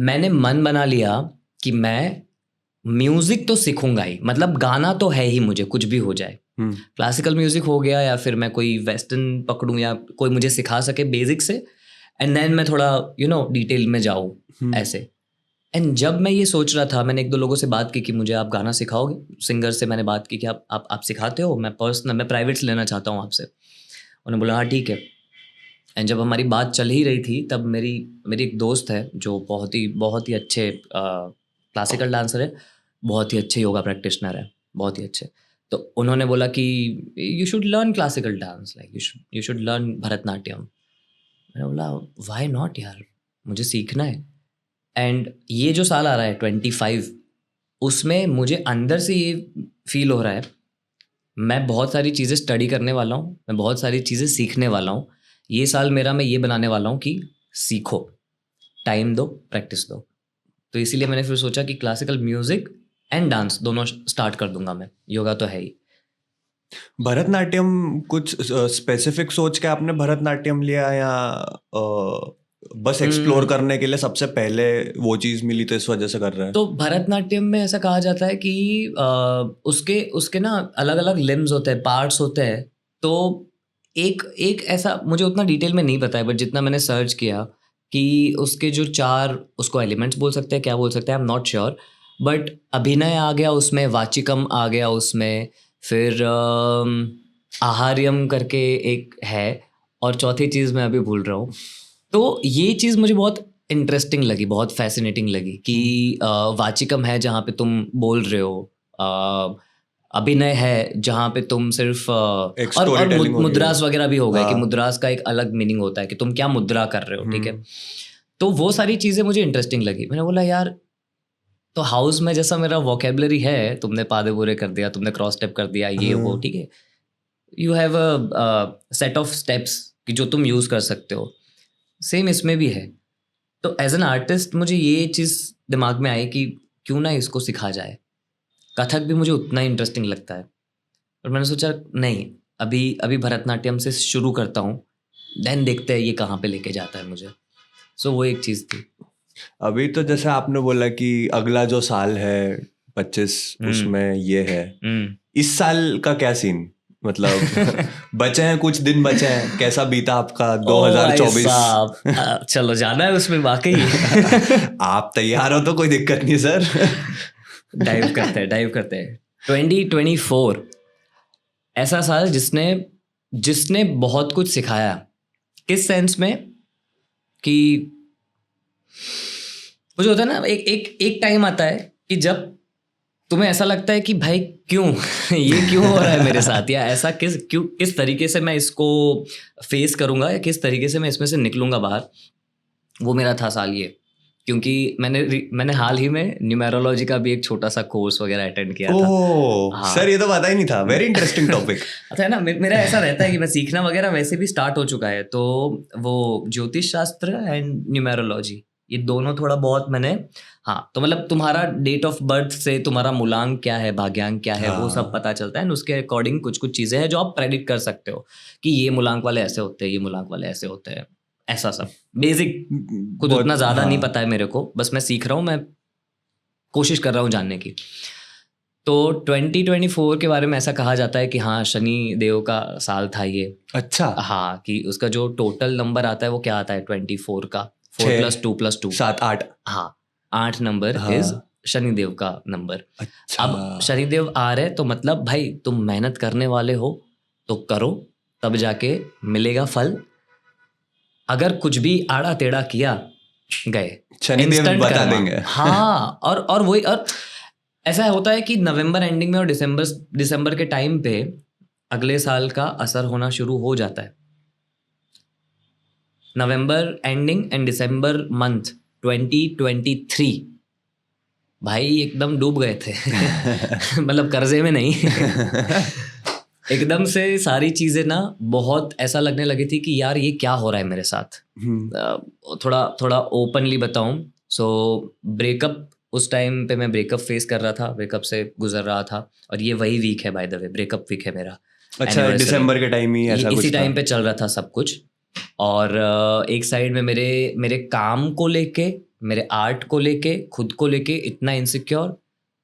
मैंने मन बना लिया कि मैं म्यूजिक तो सीखूंगा ही, मतलब गाना तो है ही मुझे, कुछ भी हो जाए, क्लासिकल म्यूजिक हो गया या फिर मैं कोई वेस्टर्न पकड़ूं या कोई मुझे सिखा सके बेसिक से, एंड देन मैं थोड़ा डिटेल में जाऊँ ऐसे। एंड जब मैं ये सोच रहा था, मैंने 1-2 लोगों से बात की कि मुझे आप गाना सिखाओगे, सिंगर से मैंने बात की कि आप सिखाते हो, मैं प्राइवेट्स लेना चाहता हूँ आपसे। उन्होंने बोला हाँ ठीक है। एंड जब हमारी बात चल ही रही थी तब मेरी एक दोस्त है जो बहुत ही अच्छे क्लासिकल डांसर है, बहुत ही अच्छे योगा प्रैक्टिशनर है, बहुत ही अच्छे। तो उन्होंने बोला कि you should learn classical dance, like you should learn Bharatanatyam. मैंने बोला व्हाई नॉट यार, मुझे सीखना है। एंड ये जो साल आ रहा है 25, उसमें मुझे अंदर से ये फील हो रहा है मैं बहुत सारी चीज़ें स्टडी करने वाला हूँ, मैं बहुत सारी चीज़ें सीखने वाला हूँ। ये साल मेरा मैं ये बनाने वाला हूँ कि सीखो, टाइम दो, प्रैक्टिस दो। तो इसीलिए मैंने फिर सोचा कि क्लासिकल म्यूजिक एंड डांस दोनों स्टार्ट कर दूंगा मैं, योगा तो है ही। भरतनाट्यम कुछ स्पेसिफिक सोच के आपने भरतनाट्यम लिया, या बस एक्सप्लोर करने के लिए सबसे पहले वो चीज़ मिली तो इस वजह से कर रहे हैं? तो भरतनाट्यम में ऐसा कहा जाता है कि उसके ना अलग अलग लिम्स होते हैं, पार्ट्स होते हैं। तो एक ऐसा, मुझे उतना डिटेल में नहीं पता है, बट जितना मैंने सर्च किया कि उसके जो 4, उसको एलिमेंट्स बोल सकते हैं, क्या बोल सकते हैं, I am not sure, but अभिनय आ गया उसमें, वाचिकम आ गया उसमें, फिर आहार्यम करके एक है, और चौथी चीज़ मैं अभी भूल रहा हूँ। तो ये चीज़ मुझे बहुत इंटरेस्टिंग लगी, बहुत फैसिनेटिंग लगी कि वाचिकम है जहाँ पे तुम बोल रहे हो, अभिनय है जहाँ पे तुम सिर्फ और मुद्रास वगैरह भी हो गए कि मुद्रास का एक अलग मीनिंग होता है कि तुम क्या मुद्रा कर रहे हो, ठीक है। तो वो सारी चीज़ें मुझे इंटरेस्टिंग लगी। मैंने बोला यार, तो हाउस में जैसा मेरा वोकेबलरी है, तुमने पादे बुरे कर दिया, तुमने क्रॉस स्टेप कर दिया, ये वो, ठीक है, you have a set of steps कि जो तुम यूज़ कर सकते हो, सेम इसमें भी है। तो एज एन आर्टिस्ट मुझे ये चीज़ दिमाग में आई कि क्यों ना इसको सिखा जाए। कथक भी मुझे उतना इंटरेस्टिंग लगता है, और मैंने सोचा नहीं, अभी भरतनाट्यम से शुरू करता हूँ, देन देखते हैं ये कहाँ पे लेके जाता है मुझे। सो वो एक चीज़ थी। अभी तो जैसे आपने बोला कि अगला जो साल है 25 उसमें ये है, इस साल का क्या सीन, मतलब बचे हैं कुछ दिन, बचे हैं, कैसा बीता आपका 2024? चलो जाना है उसमें वाकई। आप तैयार हो तो कोई दिक्कत नहीं सर। डाइव करते हैं 2024 ऐसा साल जिसने बहुत कुछ सिखाया। किस सेंस में कि मुझे होता है ना, एक टाइम आता है कि जब तुम्हें ऐसा लगता है कि भाई क्यों ये क्यों हो रहा है मेरे साथ, या ऐसा किस तरीके से मैं इसको फेस करूंगा, या किस तरीके से मैं इसमें से निकलूंगा बाहर। वो मेरा था साल ये, क्योंकि मैंने हाल ही में न्यूमेरोलॉजी का भी एक छोटा सा कोर्स वगैरह अटेंड किया था। हाँ। सर ये तो पता ही नहीं था, वेरी इंटरेस्टिंग टॉपिक। अच्छा है ना, मेरा ऐसा रहता है कि मैं सीखना वगैरह वैसे भी स्टार्ट हो चुका है, तो वो ज्योतिष शास्त्र एंड न्यूमेरोलॉजी ये दोनों थोड़ा बहुत मैंने, हाँ, तो मतलब तुम्हारा डेट ऑफ बर्थ से तुम्हारा मूलांक क्या है, भाग्यांक क्या है, वो सब पता चलता है, उसके अकॉर्डिंग कुछ चीज़ें हैं जो आप प्रेडिक्ट कर सकते हो कि ये मूलांक वाले ऐसे होते हैं, ये मूलांक वाले ऐसे होते हैं, ऐसा सब बेसिक। कुछ उतना ज़्यादा नहीं पता है मेरे को, बस मैं सीख रहा हूँ, मैं कोशिश कर रहा हूँ जानने की। तो 2024 के बारे में ऐसा कहा जाता है कि हाँ, शनि देव का साल था ये। अच्छा। हाँ, कि उसका जो टोटल नंबर आता है वो क्या आता है 24 का, 4 + 2 + 2 7 8। हाँ, 8 नंबर इज शनिदेव का नंबर। अच्छा। अब शनिदेव आ रहे तो मतलब भाई तुम मेहनत करने वाले हो तो करो, तब जाके मिलेगा फल। अगर कुछ भी आड़ा टेढ़ा किया, गए, शनिदेव बता देंगे। हाँ, और वही, और ऐसा होता है कि नवंबर एंडिंग में और दिसंबर के टाइम पे अगले साल का असर होना शुरू हो जाता है। नवंबर एंडिंग एंड दिसंबर मंथ 2023 भाई एकदम डूब गए थे। मतलब कर्जे में नहीं। एकदम से सारी चीजें ना बहुत ऐसा लगने लगी थी कि यार ये क्या हो रहा है मेरे साथ। थोड़ा ओपनली बताऊं, सो ब्रेकअप, उस टाइम पे मैं ब्रेकअप फेस कर रहा था, ब्रेकअप से गुजर रहा था, और ये वही वीक है by the way, breakup week है मेरा। अच्छा, दिसंबर के टाइम ही ऐसा कुछ इसी टाइम पे चल रहा था सब कुछ। और एक साइड में मेरे काम को लेके, मेरे आर्ट को लेके, खुद को लेके इतना इनसिक्योर,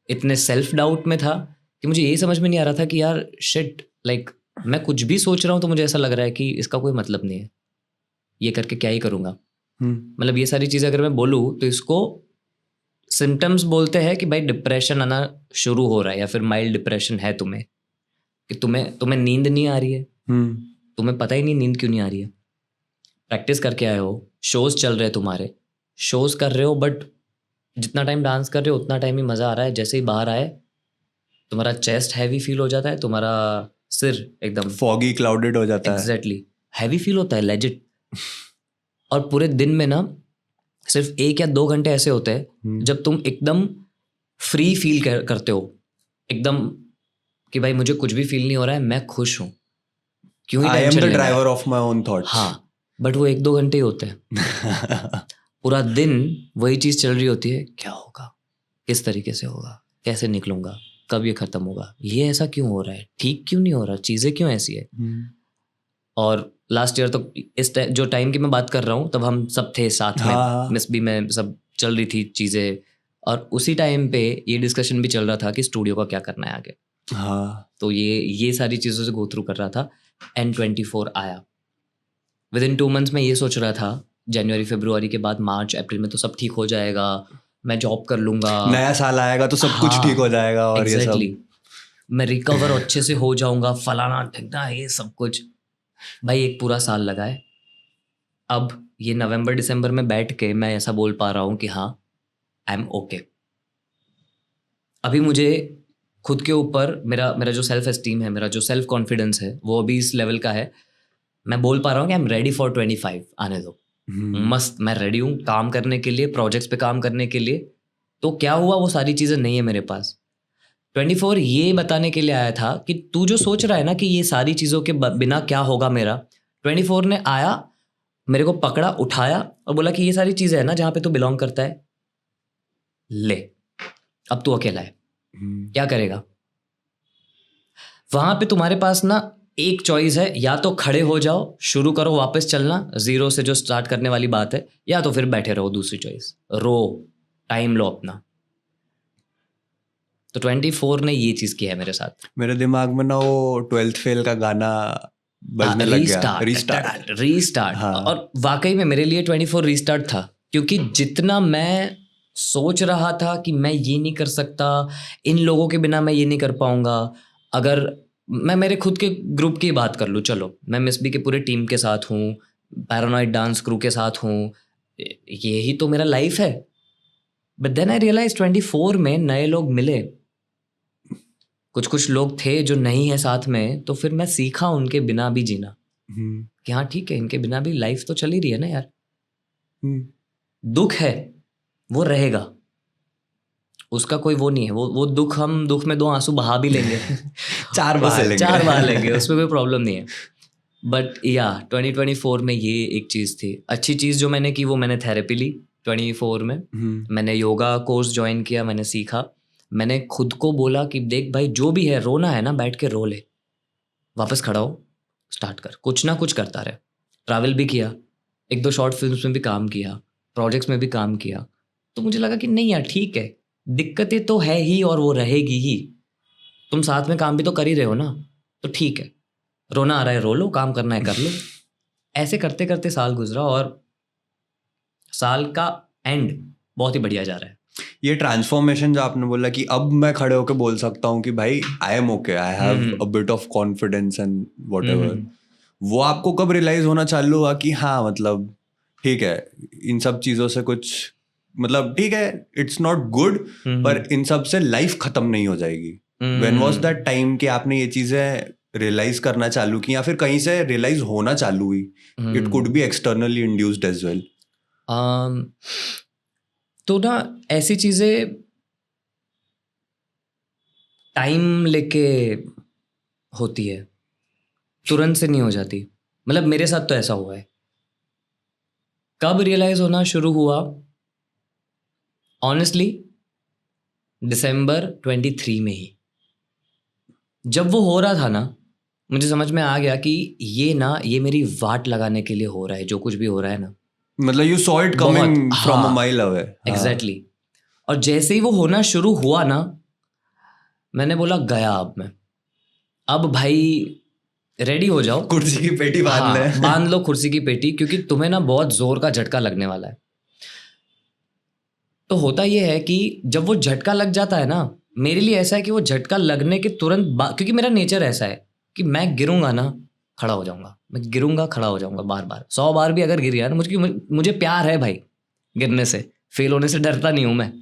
इतने सेल्फ डाउट में था कि मुझे ये समझ में नहीं आ रहा था कि यार शिट, लाइक मैं कुछ भी सोच रहा हूँ तो मुझे ऐसा लग रहा है कि इसका कोई मतलब नहीं है, ये करके क्या ही करूँगा। मतलब ये सारी चीज़ें अगर मैं बोलूँ तो इसको सिम्टम्स बोलते हैं कि भाई डिप्रेशन आना शुरू हो रहा है, या फिर माइल्ड डिप्रेशन है तुम्हें, कि तुम्हें नींद नहीं आ रही है, तुम्हें पता ही नहीं नींद क्यों नहीं आ रही है, प्रैक्टिस करके आए हो, शोज चल रहे हैं तुम्हारे, शोज कर रहे हो, बट जितना टाइम डांस कर रहे हो उतना टाइम ही मज़ा आ रहा है, जैसे ही बाहर आए तुम्हारा चेस्ट हैवी फील हो जाता है, तुम्हारा सिर एकदम फॉगी क्लाउडेड हो जाता है। एग्जैक्टली, हैवी फील होता है लेजिट। और पूरे दिन में ना सिर्फ 1 या 2 घंटे ऐसे होते हैं जब तुम एकदम फ्री फील करते हो, एकदम कि भाई मुझे कुछ भी फील नहीं हो रहा है, मैं खुश हूँ, क्यों ही tension, I am the driver of my own thoughts. हाँ, बट वो 1-2 घंटे ही होते हैं। पूरा दिन वही चीज़ चल रही होती है, क्या होगा, किस तरीके से होगा, कैसे निकलूंगा, कब ये खत्म होगा, ये ऐसा क्यों हो रहा है, ठीक क्यों नहीं हो रहा, चीज़ें क्यों ऐसी है। और लास्ट ईयर तो इस जो टाइम की मैं बात कर रहा हूँ तब हम सब थे साथ में, मिस बी में सब चल रही थी चीज़ें, और उसी टाइम पे ये डिस्कशन भी चल रहा था कि स्टूडियो का क्या करना है आगे। तो ये सारी चीज़ों से गो थ्रू कर रहा था। N24 आया, विद इन 2 मंथ्स में ये सोच रहा था जनवरी फरवरी के बाद मार्च अप्रैल में तो सब ठीक हो जाएगा, मैं जॉब कर लूंगा, नया साल आएगा तो सब कुछ ठीक हो जाएगा, और ये सब मैं रिकवर अच्छे से हो जाऊंगा, फलाना ठिकना, ये सब कुछ। भाई 1 पूरा साल लगा है। अब ये नवंबर दिसंबर में बैठ के मैं ऐसा बोल पा रहा हूँ कि हाँ, आई एम ओके। अभी मुझे खुद के ऊपर मेरा जो सेल्फ एस्टीम है, मेरा जो सेल्फ कॉन्फिडेंस है, वो अभी इस लेवल का है, मैं बोल पा रहा हूँ कि आई एम रेडी फॉर 25। आने दो, मस्त, मैं रेडी हूँ काम करने के लिए, प्रोजेक्ट्स पे काम करने के लिए। तो क्या हुआ, वो सारी चीज़ें नहीं है मेरे पास। 24 ये बताने के लिए आया था कि तू जो सोच रहा है ना कि ये सारी चीज़ों के बिना क्या होगा मेरा, 24 ने आया, मेरे को पकड़ा, उठाया और बोला कि ये सारी चीज़ें है ना जहाँ पे तू बिलोंग करता है, ले, अब तू अकेला है, क्या करेगा? वहां पे तुम्हारे पास ना एक चॉइस है, या तो खड़े हो जाओ, शुरू करो वापस चलना जीरो से जो स्टार्ट करने वाली बात है, या तो फिर बैठे रहो। दूसरी चॉइस, रो, टाइम लो अपना। तो 24 ने ये चीज किया है मेरे साथ। मेरे दिमाग में ना वो 12th फेल का गाना बजने लग गया, रीस्टार्ट। हाँ। और वाकई में मेरे लिए 24 रीस्टार्ट था, क्योंकि जितना मैं सोच रहा था कि मैं ये नहीं कर सकता, इन लोगों के बिना मैं ये नहीं कर पाऊंगा। अगर मैं मेरे खुद के ग्रुप की बात कर लूँ, चलो मैं मिस बी के पूरे टीम के साथ हूँ, पैरानॉइड डांस क्रू के साथ हूँ, यही तो मेरा लाइफ है। बट देन आई रियलाइज 24 में नए लोग मिले, कुछ लोग थे जो नहीं है साथ में, तो फिर मैं सीखा उनके बिना भी जीना, कि हाँ ठीक है, इनके बिना भी लाइफ तो चल ही रही है ना यार। दुख है वो रहेगा, उसका कोई वो नहीं है, वो दुख, हम दुख में 2 आंसू बहा भी लेंगे चार बहा लेंगे, उसमें कोई प्रॉब्लम नहीं है। बट या 2024 में ये एक चीज़ थी, अच्छी चीज़ जो मैंने की, वो मैंने थेरेपी ली 24 में। मैंने योगा कोर्स ज्वाइन किया, मैंने सीखा, मैंने खुद को बोला कि देख भाई, जो भी है, रोना है ना, बैठ के रो ले, वापस खड़ा हो, स्टार्ट कर, कुछ ना कुछ करता रहे। ट्रैवल भी किया, 1-2 शॉर्ट फिल्म्स में भी काम किया, प्रोजेक्ट्स में भी काम किया। तो मुझे लगा कि नहीं यार ठीक है, दिक्कतें तो है ही और वो रहेगी ही, तुम साथ में काम भी तो कर ही रहे हो ना, तो ठीक है, रोना आ रहा है रो लो, काम करना है कर लो। ऐसे करते करते साल गुजरा, और साल का एंड बहुत ही बढ़िया जा रहा है। ये ट्रांसफॉर्मेशन जो आपने बोला कि अब मैं खड़े होकर बोल सकता हूँ कि भाई I am okay, I have a bit of confidence and whatever, वो आपको कब रियलाइज होना चालू हुआ कि हाँ मतलब ठीक है, इन सब चीजों से कुछ मतलब ठीक है, इट्स नॉट गुड, पर इन सब से लाइफ खत्म नहीं हो जाएगी? व्हेन वाज दैट टाइम कि आपने ये चीजें रियलाइज करना चालू की, या फिर कहीं से रियलाइज होना चालू हुई? It could be externally induced as well. तो ना ऐसी चीज़ें टाइम लेके होती है, तुरंत से नहीं हो जाती। मतलब मेरे साथ तो ऐसा हुआ है। कब रियलाइज होना शुरू हुआ? ऑनेस्टली दिसंबर 23 में ही, जब वो हो रहा था ना, मुझे समझ में आ गया कि ये मेरी वाट लगाने के लिए हो रहा है, जो कुछ भी हो रहा है ना। मतलब you saw it coming from a mile away. Exactly. और जैसे ही वो होना शुरू हुआ ना, मैंने बोला गया अब भाई रेडी हो जाओ, कुर्सी की पेटी बांध ले। बांध लो कुर्सी की पेटी, क्योंकि तुम्हें ना बहुत जोर का झटका लगने वाला है। तो होता ये है कि जब वो झटका लग जाता है ना, मेरे लिए ऐसा है कि वो झटका लगने के तुरंत क्योंकि मेरा नेचर ऐसा है कि मैं गिरूंगा ना, खड़ा हो जाऊंगा, मैं गिरूंगा, खड़ा हो जाऊंगा, बार बार 100 बार भी अगर गिर गया ना, मुझे प्यार है भाई गिरने से, फेल होने से डरता नहीं हूं मैं।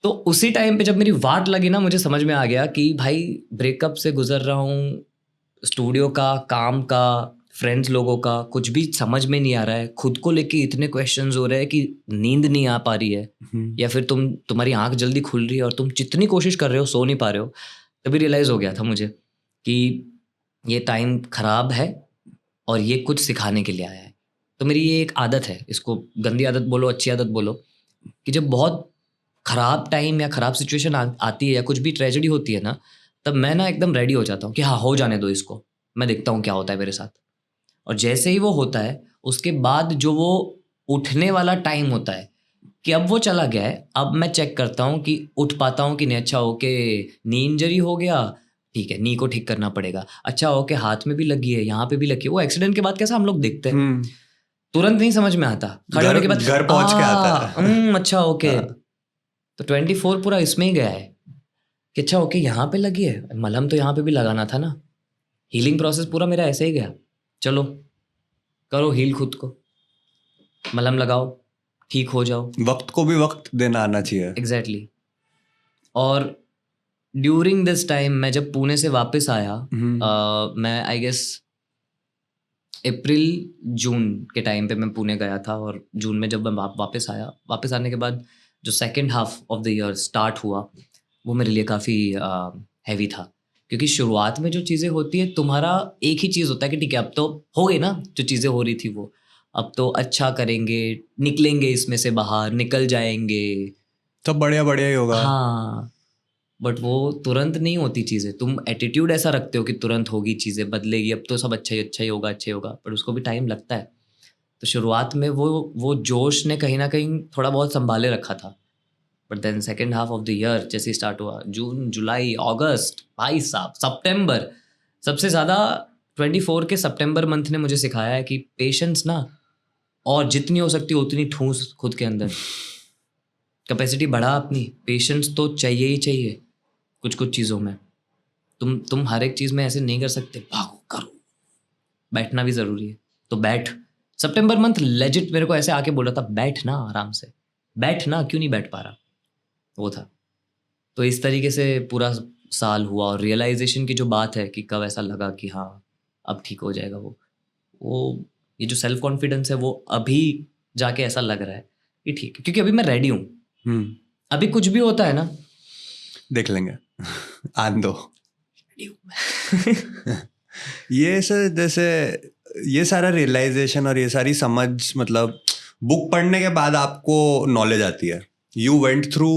तो उसी टाइम पे जब मेरी वाट लगी ना, मुझे समझ में आ गया कि भाई ब्रेकअप से गुजर रहा हूँ, स्टूडियो का, काम का, फ्रेंड्स लोगों का, कुछ भी समझ में नहीं आ रहा है, खुद को लेके इतने क्वेश्चंस हो रहे हैं कि नींद नहीं आ पा रही है, या फिर तुम्हारी आंख जल्दी खुल रही है और तुम जितनी कोशिश कर रहे हो सो नहीं पा रहे हो। तभी रियलाइज़ हो गया था मुझे कि ये टाइम ख़राब है और ये कुछ सिखाने के लिए आया है। तो मेरी ये एक आदत है, इसको गंदी आदत बोलो, अच्छी आदत बोलो, कि जब बहुत ख़राब टाइम या ख़राब सिचुएशन आती है या कुछ भी ट्रेजेडी होती है ना, तब मैं ना एकदम रेडी हो जाता हूँ कि हाँ हो जाने दो इसको, मैं देखता हूँ क्या होता है मेरे साथ। और जैसे ही वो होता है, उसके बाद जो वो उठने वाला टाइम होता है कि अब वो चला गया है, अब मैं चेक करता हूँ कि उठ पाता हूँ कि नहीं। अच्छा ओके, नी इंजरी हो गया, ठीक है, नी को ठीक करना पड़ेगा। अच्छा ओके, हाथ में भी लगी है, यहाँ पे भी लगी है। वो एक्सीडेंट के बाद कैसा हम लोग देखते हैं, तुरंत नहीं समझ में आता, खड़े होने के बाद घर पहुंच के आता है। अच्छा ओके। तो 24 पूरा इसमें ही गया है कि अच्छा ओके, यहाँ पे लगी है, मलहम तो यहाँ पे भी लगाना था ना। हीलिंग प्रोसेस पूरा मेरा ऐसे ही गया, चलो करो हील खुद को, मलहम लगाओ, ठीक हो जाओ। वक्त को भी वक्त देना आना चाहिए। एग्जैक्टली। और ड्यूरिंग दिस टाइम मैं जब पुणे से वापस आया, मैं आई गेस अप्रैल जून के टाइम पे मैं पुणे गया था, और जून में जब मैं वापस आया, वापस आने के बाद जो second half of the year start हुआ, वो मेरे लिए काफ़ी हैवी था। क्योंकि शुरुआत में जो चीज़ें होती है, तुम्हारा एक ही चीज़ होता है कि ठीक है अब तो हो गई ना जो चीज़ें हो रही थी वो, अब तो अच्छा करेंगे, निकलेंगे इसमें से बाहर, निकल जाएंगे, सब बढ़िया बढ़िया ही होगा। हाँ। बट वो तुरंत नहीं होती चीज़ें। तुम एटीट्यूड ऐसा रखते हो कि तुरंत होगी, चीज़ें बदलेगी, अब तो सब अच्छा ही होगा, अच्छा ही होगा, पर उसको भी टाइम लगता है। तो शुरुआत में वो जोश ने कहीं ना कहीं थोड़ा बहुत संभाले रखा था, but then second half of the year जैसे स्टार्ट हुआ, जून, जुलाई, अगस्त, भाई साहब सितंबर, सबसे ज़्यादा 24 के सितंबर मंथ ने मुझे सिखाया है कि पेशेंस ना, और जितनी हो सकती है उतनी ठूस खुद के अंदर, कैपेसिटी बढ़ा अपनी। पेशेंस तो चाहिए ही चाहिए कुछ कुछ चीज़ों में। तुम हर एक चीज़ में ऐसे नहीं कर सकते, भागो करो, बैठना भी ज़रूरी है। तो बैठ। सितंबर मंथ लेजिट मेरे को ऐसे आके बोल रहा था, बैठ ना आराम से, बैठ ना, क्यों नहीं बैठ पा रहा, वो था। तो इस तरीके से पूरा साल हुआ, और रियलाइजेशन की जो बात है कि कब ऐसा लगा कि हाँ अब ठीक हो जाएगा, वो ये जो सेल्फ कॉन्फिडेंस है वो अभी जाके ऐसा लग रहा है कि ठीक है, क्योंकि अभी मैं रेडी हूँ। अभी कुछ भी होता है ना, देख लेंगे आन दो। ये सर जैसे ये सारा रियलाइजेशन और ये सारी समझ, मतलब बुक पढ़ने के बाद आपको नॉलेज आती है। You went through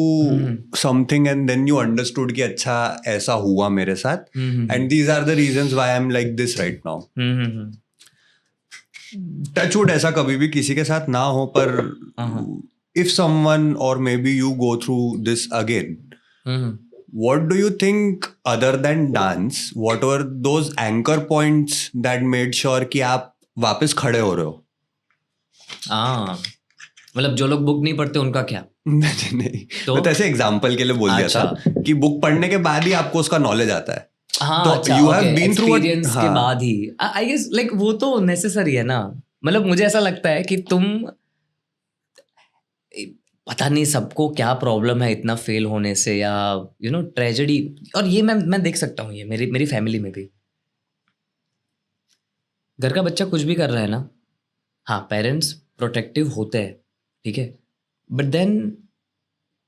something and then you understood कि अच्छा ऐसा हुआ मेरे साथ, and these are the reasons why I am like this right now. Touchwood ऐसा कभी भी किसी के साथ ना हो, पर if someone or maybe you go through this again, what do you think other than dance, what were those anchor points that made sure कि आप वापस खड़े हो रहे हो? मतलब जो लोग बुक नहीं पढ़ते उनका क्या? नहीं, तो ऐसे एग्जाम्पल के लिए बोल दिया था कि बुक पढ़ने के बाद ही आपको उसका नॉलेज आता है। हाँ, तो अच्छा, you have been through experience के बाद ही, आई गेस लाइक वो तो नेसेसरी है ना। मतलब मुझे ऐसा लगता है कि तुम, पता नहीं सबको क्या प्रॉब्लम है इतना फेल होने से, या यू नो ट्रेजेडी, और ये मैं देख सकता हूँ, ये मेरी फैमिली में भी। घर का बच्चा कुछ भी कर रहा है ना, हाँ पेरेंट्स प्रोटेक्टिव होते हैं, ठीक है, बट देन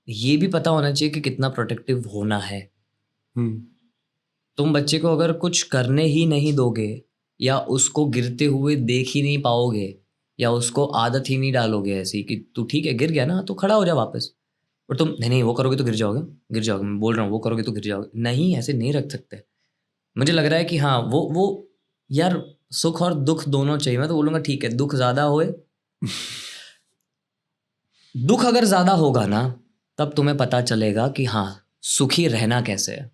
ये भी पता होना चाहिए कि कितना प्रोटेक्टिव होना है। तुम बच्चे को अगर कुछ करने ही नहीं दोगे, या उसको गिरते हुए देख ही नहीं पाओगे, या उसको आदत ही नहीं डालोगे ऐसी कि तू ठीक है गिर गया ना तो खड़ा हो जा वापस, और तुम नहीं वो करोगे तो गिर जाओगे, मैं बोल रहा हूँ वो करोगे तो गिर जाओगे, नहीं ऐसे नहीं रख सकते। मुझे लग रहा है कि हाँ वो यार सुख और दुख दोनों चाहिए। मैं तो बोलूँगा ठीक है दुख ज़्यादा होए, दुख अगर ज़्यादा होगा ना तब तुम्हें पता चलेगा कि हाँ सुखी रहना कैसे है।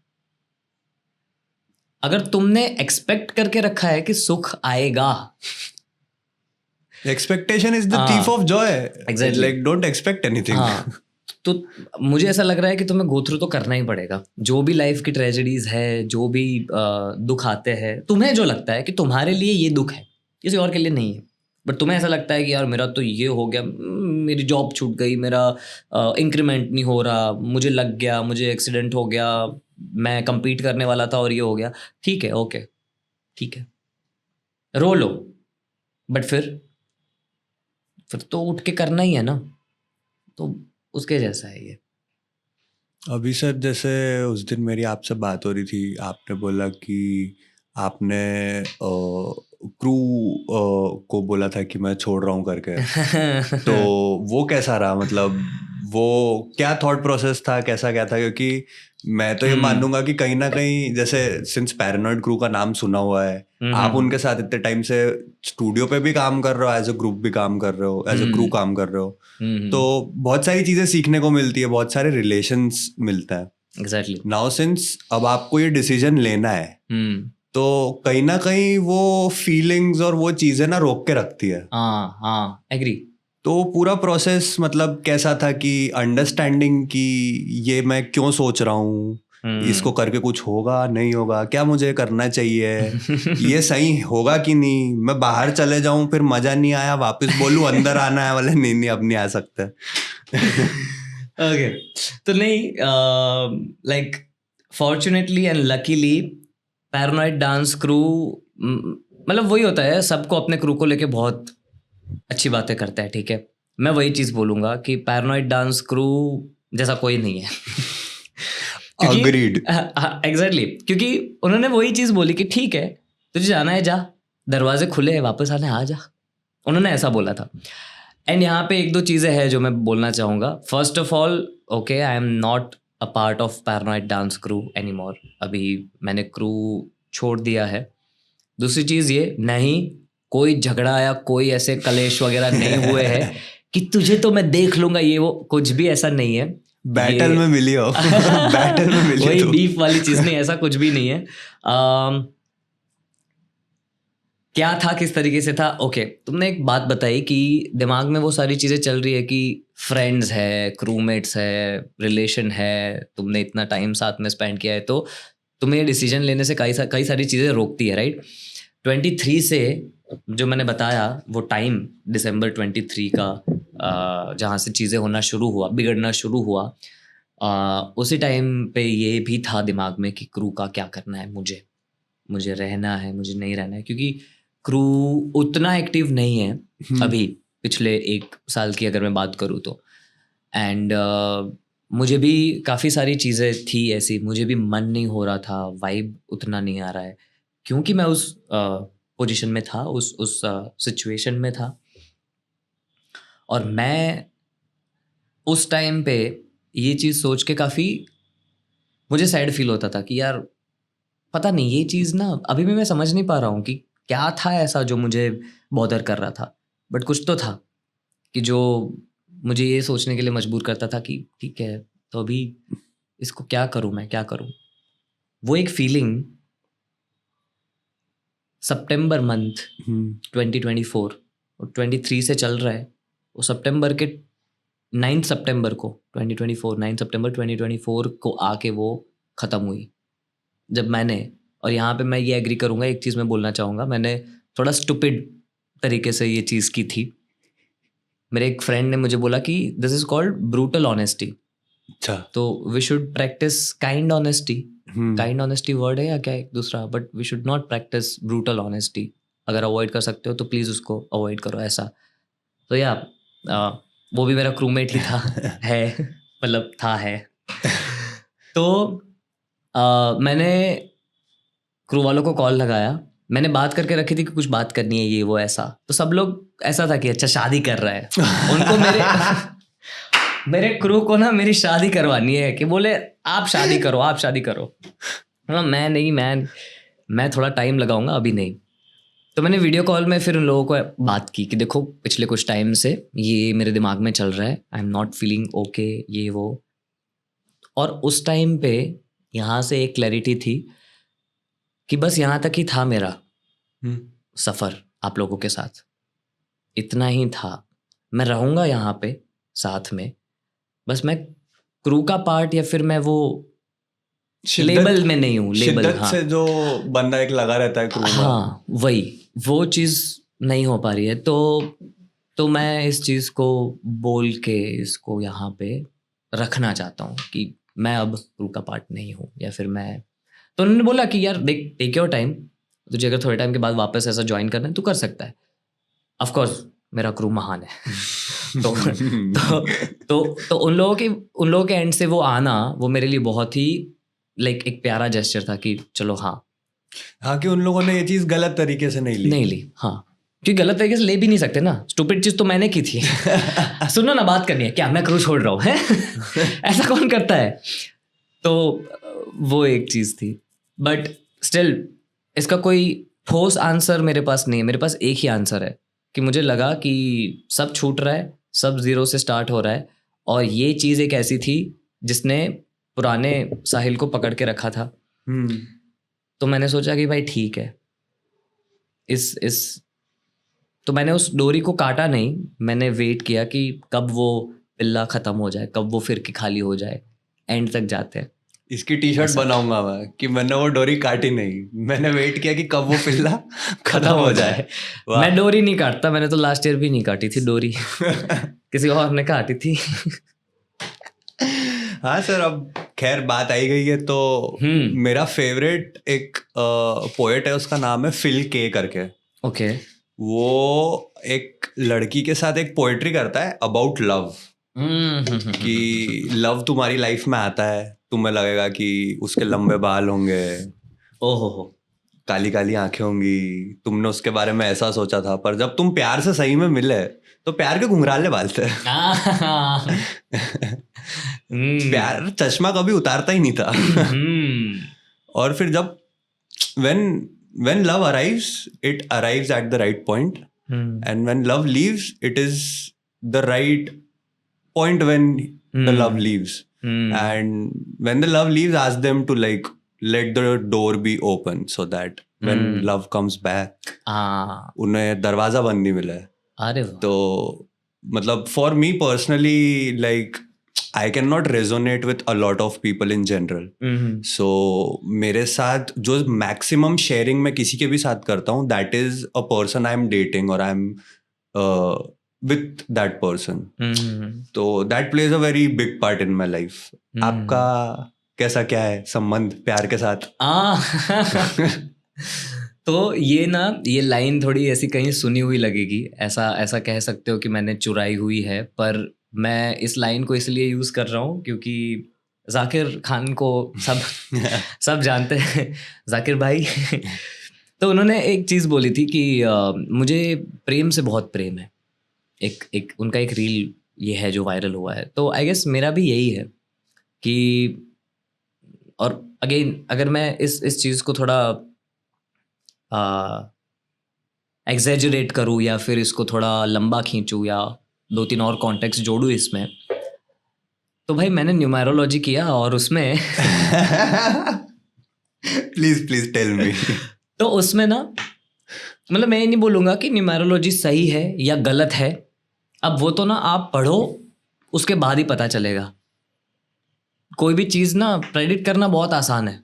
अगर तुमने एक्सपेक्ट करके रखा है कि सुख आएगा, expectation is the thief of joy. Exactly. Like don't expect anything. हाँ, तो मुझे ऐसा लग रहा है कि तुम्हें गो थ्रू तो करना ही पड़ेगा। जो भी लाइफ की ट्रेजेडीज है, जो भी दुख आते हैं, तुम्हें जो लगता है कि तुम्हारे लिए ये दुख है, किसी और के लिए नहीं है, बट तुम्हें ऐसा लगता है कि यार मेरा तो ये हो गया, मेरी जॉब छूट गई, मेरा इंक्रीमेंट नहीं हो रहा, मुझे लग गया, मुझे एक्सीडेंट हो गया, मैं compete करने वाला था और ये हो गया, ठीक है ओके ठीक है रो लो, बट फिर तो उठ के करना ही है ना। तो उसके जैसा है ये। अभी सर जैसे उस दिन मेरी आपसे बात हो रही थी, आपने बोला कि आपने क्रू को बोला था कि मैं छोड़ रहा हूँ करके तो वो कैसा रहा, मतलब वो क्या थॉट प्रोसेस था, कैसा क्या था? क्योंकि मैं तो ये मानूंगा कि कहीं ना कहीं जैसे सिंस पैरानॉइड क्रू का नाम सुना हुआ है, आप उनके साथ इतने टाइम से स्टूडियो पे भी काम कर रहे हो, एज अ ग्रुप भी काम कर रहे हो, एज अ क्रू काम कर रहे हो, तो बहुत सारी चीजें सीखने को मिलती है, बहुत सारे रिलेशंस मिलता है। एग्जैक्टली। नाउ सिंस अब आपको ये डिसीजन लेना है, तो कहीं ना कहीं वो फीलिंग्स और वो चीजें ना रोक के रखती है। हाँ एग्री। तो पूरा प्रोसेस मतलब कैसा था कि अंडरस्टैंडिंग कि ये मैं क्यों सोच रहा हूँ, इसको करके कुछ होगा नहीं होगा, क्या मुझे करना चाहिए, ये सही होगा कि नहीं, मैं बाहर चले जाऊं फिर मजा नहीं आया वापस बोलूं अंदर आना है वाले, नहीं अब नहीं आ सकते। ओके तो नहीं, like fortunately and luckily paranoid dance crew, मतलब वही होता है, सबको अपने क्रू को लेके बहुत अच्छी बातें करता है, ठीक है। मैं वही चीज़ बोलूँगा कि पैरानॉइड डांस क्रू जैसा कोई नहीं है। Agreed. एग्जैक्टली, क्योंकि उन्होंने वही चीज़ बोली कि ठीक है तुझे जाना है जा, दरवाजे खुले हैं, वापस आने आ जा, उन्होंने ऐसा बोला था। एंड यहाँ पे एक दो चीज़ें हैं जो मैं बोलना चाहूँगा। First of all okay, I am not a part of paranoid dance crew anymore. अभी मैंने क्रू छोड़ दिया है। दूसरी चीज़ ये, नहीं कोई झगड़ा या कोई ऐसे कलेश वगैरह नहीं हुए हैं कि तुझे तो मैं देख लूंगा, ये वो कुछ भी ऐसा नहीं है। बैटल में मिली हो बैटल में मिली वही तो। बीफ वाली चीज़ नहीं, ऐसा कुछ भी नहीं है। क्या था, किस तरीके से था, ओके तुमने एक बात बताई कि दिमाग में वो सारी चीज़ें चल रही है कि फ्रेंड्स है, क्रूमेट्स है, रिलेशन है, तुमने इतना टाइम साथ में स्पेंड किया है, तो तुम्हें ये डिसीजन लेने से कई सारी चीज़ें रोकती है, राइट। 23 से जो मैंने बताया वो टाइम दिसंबर 23 का जहाँ से चीज़ें होना शुरू हुआ, बिगड़ना शुरू हुआ, उसी टाइम पे ये भी था दिमाग में कि क्रू का क्या करना है, मुझे रहना है, मुझे नहीं रहना है, क्योंकि क्रू उतना एक्टिव नहीं है अभी पिछले 1 साल की अगर मैं बात करूँ तो। एंड मुझे भी काफ़ी सारी चीज़ें थी ऐसी, मुझे भी मन नहीं हो रहा था, वाइब उतना नहीं आ रहा है, क्योंकि मैं उस पोजीशन में था, उस सिचुएशन में था। और मैं उस टाइम पे ये चीज़ सोच के काफ़ी मुझे सैड फील होता था कि यार पता नहीं ये चीज़ ना अभी भी मैं समझ नहीं पा रहा हूँ कि क्या था ऐसा जो मुझे बॉदर कर रहा था, बट कुछ तो था कि जो मुझे ये सोचने के लिए मजबूर करता था कि ठीक है तो अभी इसको क्या करूँ, मैं क्या करूँ। वो एक फीलिंग सितंबर मंथ 2024 और 23 से चल रहा है, वो सितंबर के 9 सितंबर को 9 सितंबर 2024 को आके वो ख़त्म हुई। जब मैंने, और यहाँ पे मैं ये एग्री करूँगा, एक चीज़ मैं बोलना चाहूँगा, मैंने थोड़ा स्टूपिड तरीके से ये चीज़ की थी। मेरे एक फ्रेंड ने मुझे बोला कि this is called brutal honesty. अच्छा, तो we should practise kind honesty. Kind honesty word है या क्या एक दूसरा, but we should not practise brutal honesty. अगर अवॉइड कर सकते हो तो प्लीज़ उसको अवॉइड करो, ऐसा। तो या वो भी मेरा क्रूमेट ही था है, मतलब था है। तो मैंने क्रू वालों को कॉल लगाया, मैंने बात करके रखी थी कि कुछ बात करनी है ये वो ऐसा। तो सब लोग ऐसा था कि अच्छा शादी कर रहा है, उनको मेरे क्रू को ना मेरी शादी करवानी है, कि बोले आप शादी करो, आप शादी करो। मैं नहीं, मैं थोड़ा टाइम लगाऊंगा, अभी नहीं। तो मैंने वीडियो कॉल में फिर उन लोगों को बात की कि देखो पिछले कुछ टाइम से ये मेरे दिमाग में चल रहा है, I am not feeling okay, ये वो। और उस टाइम पे यहाँ से एक क्लैरिटी थी कि बस यहाँ तक ही था मेरा सफ़र आप लोगों के साथ, इतना ही था। मैं रहूँगा यहाँ पे साथ में, बस मैं क्रू का पार्ट या फिर मैं वो लेबल में नहीं हूँ, लेबल हाँ, से जो बंदा एक लगा रहता है क्रू में, हाँ वही, वो चीज़ नहीं हो पा रही है। तो मैं इस चीज़ को बोल के इसको यहाँ पे रखना चाहता हूँ कि मैं अब क्रू का पार्ट नहीं हूँ, या फिर मैं। तो उन्होंने बोला कि यार देख, टेक योर टाइम, तुझे अगर थोड़े टाइम के बाद वापस ऐसा ज्वाइन करना है तो कर सकता है। ऑफ कोर्स मेरा क्रू महान है तो उन लोगों के एंड से वो आना, वो मेरे लिए बहुत ही लाइक एक प्यारा जेस्चर था कि चलो हाँ कि उन लोगों ने ये चीज़ गलत तरीके से नहीं ली। हाँ, क्योंकि गलत तरीके से ले भी नहीं सकते ना, स्टूपिड चीज़ तो मैंने की थी सुनो ना, बात करनी है क्या, मैं क्रू छोड़ रहा हूँ है ऐसा कौन करता है। तो वो एक चीज़ थी, बट स्टिल इसका कोई ठोस आंसर मेरे पास नहीं है। मेरे पास एक ही आंसर है कि मुझे लगा कि सब छूट रहा है, सब ज़ीरो से स्टार्ट हो रहा है, और ये चीज़ एक ऐसी थी जिसने पुराने साहिल को पकड़ के रखा था। तो मैंने सोचा कि भाई ठीक है, तो मैंने उस डोरी को काटा नहीं, मैंने वेट किया कि कब वो पिल्ला ख़त्म हो जाए, कब वो फिर के खाली हो जाए, एंड तक जाते हैं। इसकी टी-शर्ट बनाऊंगा मैं कि मैंने वो डोरी काटी नहीं, मैंने वेट किया कि कब वो पिल्ला खत्म हो जाए। मैं डोरी नहीं काटता, मैंने तो लास्ट ईयर भी नहीं काटी थी डोरी किसी और ने काटी थी हाँ सर, अब खैर बात आई गई है तो मेरा फेवरेट एक पोएट है, उसका नाम है फिल के करके। ओके। वो एक लड़की के साथ एक पोएट्री करता है अबाउट लव, कि लव तुम्हारी लाइफ में आता है, तुम्हें लगेगा कि उसके लंबे बाल होंगे, ओहो, काली काली आंखें होंगी, तुमने उसके बारे में ऐसा सोचा था, पर जब तुम प्यार से सही में मिले तो प्यार के घुंघराले बालते हैं। प्यार चश्मा कभी उतारता ही नहीं था। और फिर जब when love arrives, it arrives at the right point, and when love leaves, it is the right point when the love leaves. And when the love leaves, ask them to like let the door be open so that when love comes back, उन्हें दरवाजा बंद नहीं मिला है। अरे तो मतलब for me personally, like I cannot resonate with a lot of people in general. So मेरे साथ जो maximum sharing मैं किसी के भी साथ करता हूँ, that is a person I'm dating or I'm with that person. तो that plays a very big part in my life. आपका कैसा क्या है संबंध प्यार के साथ? तो ये लाइन थोड़ी ऐसी कहीं सुनी हुई लगेगी, ऐसा कह सकते हो कि मैंने चुराई हुई है, पर मैं इस लाइन को इसलिए यूज़ कर रहा हूँ क्योंकि जाकिर खान को सब जानते हैं, जाकिर भाई। तो उन्होंने एक चीज़ बोली थी कि मुझे प्रेम से बहुत प्रेम है। एक उनका एक रील ये है जो वायरल हुआ है। तो आई गेस मेरा भी यही है कि, और अगेन अगर मैं इस चीज़ को थोड़ा एग्जैजुरेट करूँ या फिर इसको थोड़ा लंबा खींचूँ या 2-3 और कॉन्टेक्स्ट जोड़ूँ इसमें, तो भाई मैंने न्यूमेरोलॉजी किया और उसमें प्लीज टेल मी। तो उसमें ना, मतलब मैं ये नहीं बोलूँगा कि न्यूमेरोलॉजी सही है या गलत है, अब वो तो ना आप पढ़ो उसके बाद ही पता चलेगा। कोई भी चीज़ ना प्रेडिक्ट करना बहुत आसान है,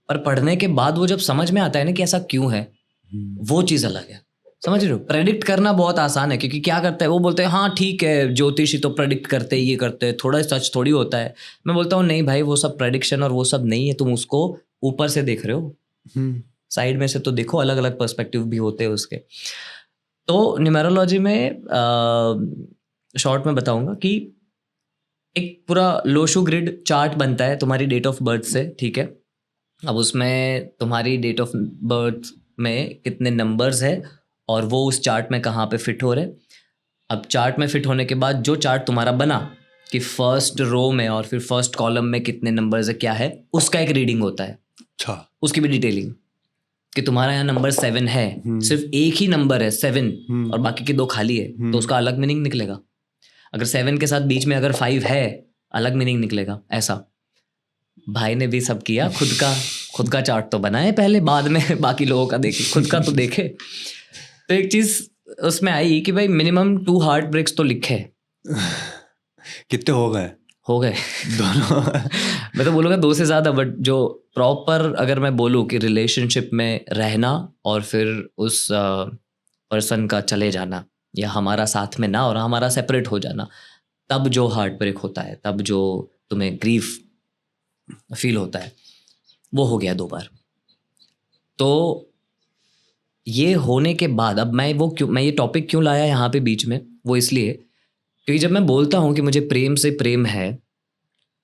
पर पढ़ने के बाद वो जब समझ में आता है ना कि ऐसा क्यों है, वो चीज़ अलग है। समझ रहे हो? प्रेडिक्ट करना बहुत आसान है, क्योंकि क्या करते हैं वो बोलते हैं हाँ ठीक है ज्योतिषी तो प्रेडिक्ट करते हैं, ये करते हैं, थोड़ा सच थोड़ी होता है। मैं बोलता हूँ नहीं भाई, वो सब प्रेडिक्शन और वो सब नहीं है, तुम उसको ऊपर से देख रहे हो, साइड में से तो देखो, अलग अलग पर्सपेक्टिव भी होते हैं उसके। तो न्यूमेरोलॉजी में शॉर्ट में बताऊंगा कि एक पूरा लोशो ग्रिड चार्ट बनता है तुम्हारी डेट ऑफ बर्थ से, ठीक है। अब उसमें तुम्हारी डेट ऑफ बर्थ में कितने नंबर्स है और वो उस चार्ट में कहाँ पे फिट हो रहे। अब चार्ट में फिट होने के बाद जो चार्ट तुम्हारा बना कि फर्स्ट रो में और फिर फर्स्ट कॉलम में कितने नंबर्स है, क्या है, उसका एक रीडिंग होता है। अच्छा, उसकी भी डिटेलिंग कि तुम्हारा यहाँ नंबर 7 है, सिर्फ एक ही नंबर है 7 और बाकी के 2 खाली है, तो उसका अलग मीनिंग निकलेगा। अगर 7 के साथ बीच में अगर 5 है, अलग मीनिंग निकलेगा। ऐसा भाई ने भी सब किया, खुद का चार्ट तो बनाए पहले, बाद में बाकी लोगों का देखे, खुद का तो देखे। तो एक चीज उसमें आई कि भाई मिनिमम 2 हार्ट ब्रेक्स तो लिखे। कितने हो गए दोनों? मैं तो बोलूँगा 2 से ज़्यादा, बट जो प्रॉपर अगर मैं बोलूँ कि रिलेशनशिप में रहना और फिर उस पर्सन का चले जाना या हमारा साथ में ना और हमारा सेपरेट हो जाना, तब जो हार्ट ब्रेक होता है, तब जो तुम्हें ग्रीफ फील होता है, वो हो गया 2 बार। तो ये होने के बाद अब मैं ये टॉपिक क्यों लाया यहाँ पे बीच में, वो इसलिए क्योंकि जब मैं बोलता हूँ कि मुझे प्रेम से प्रेम है,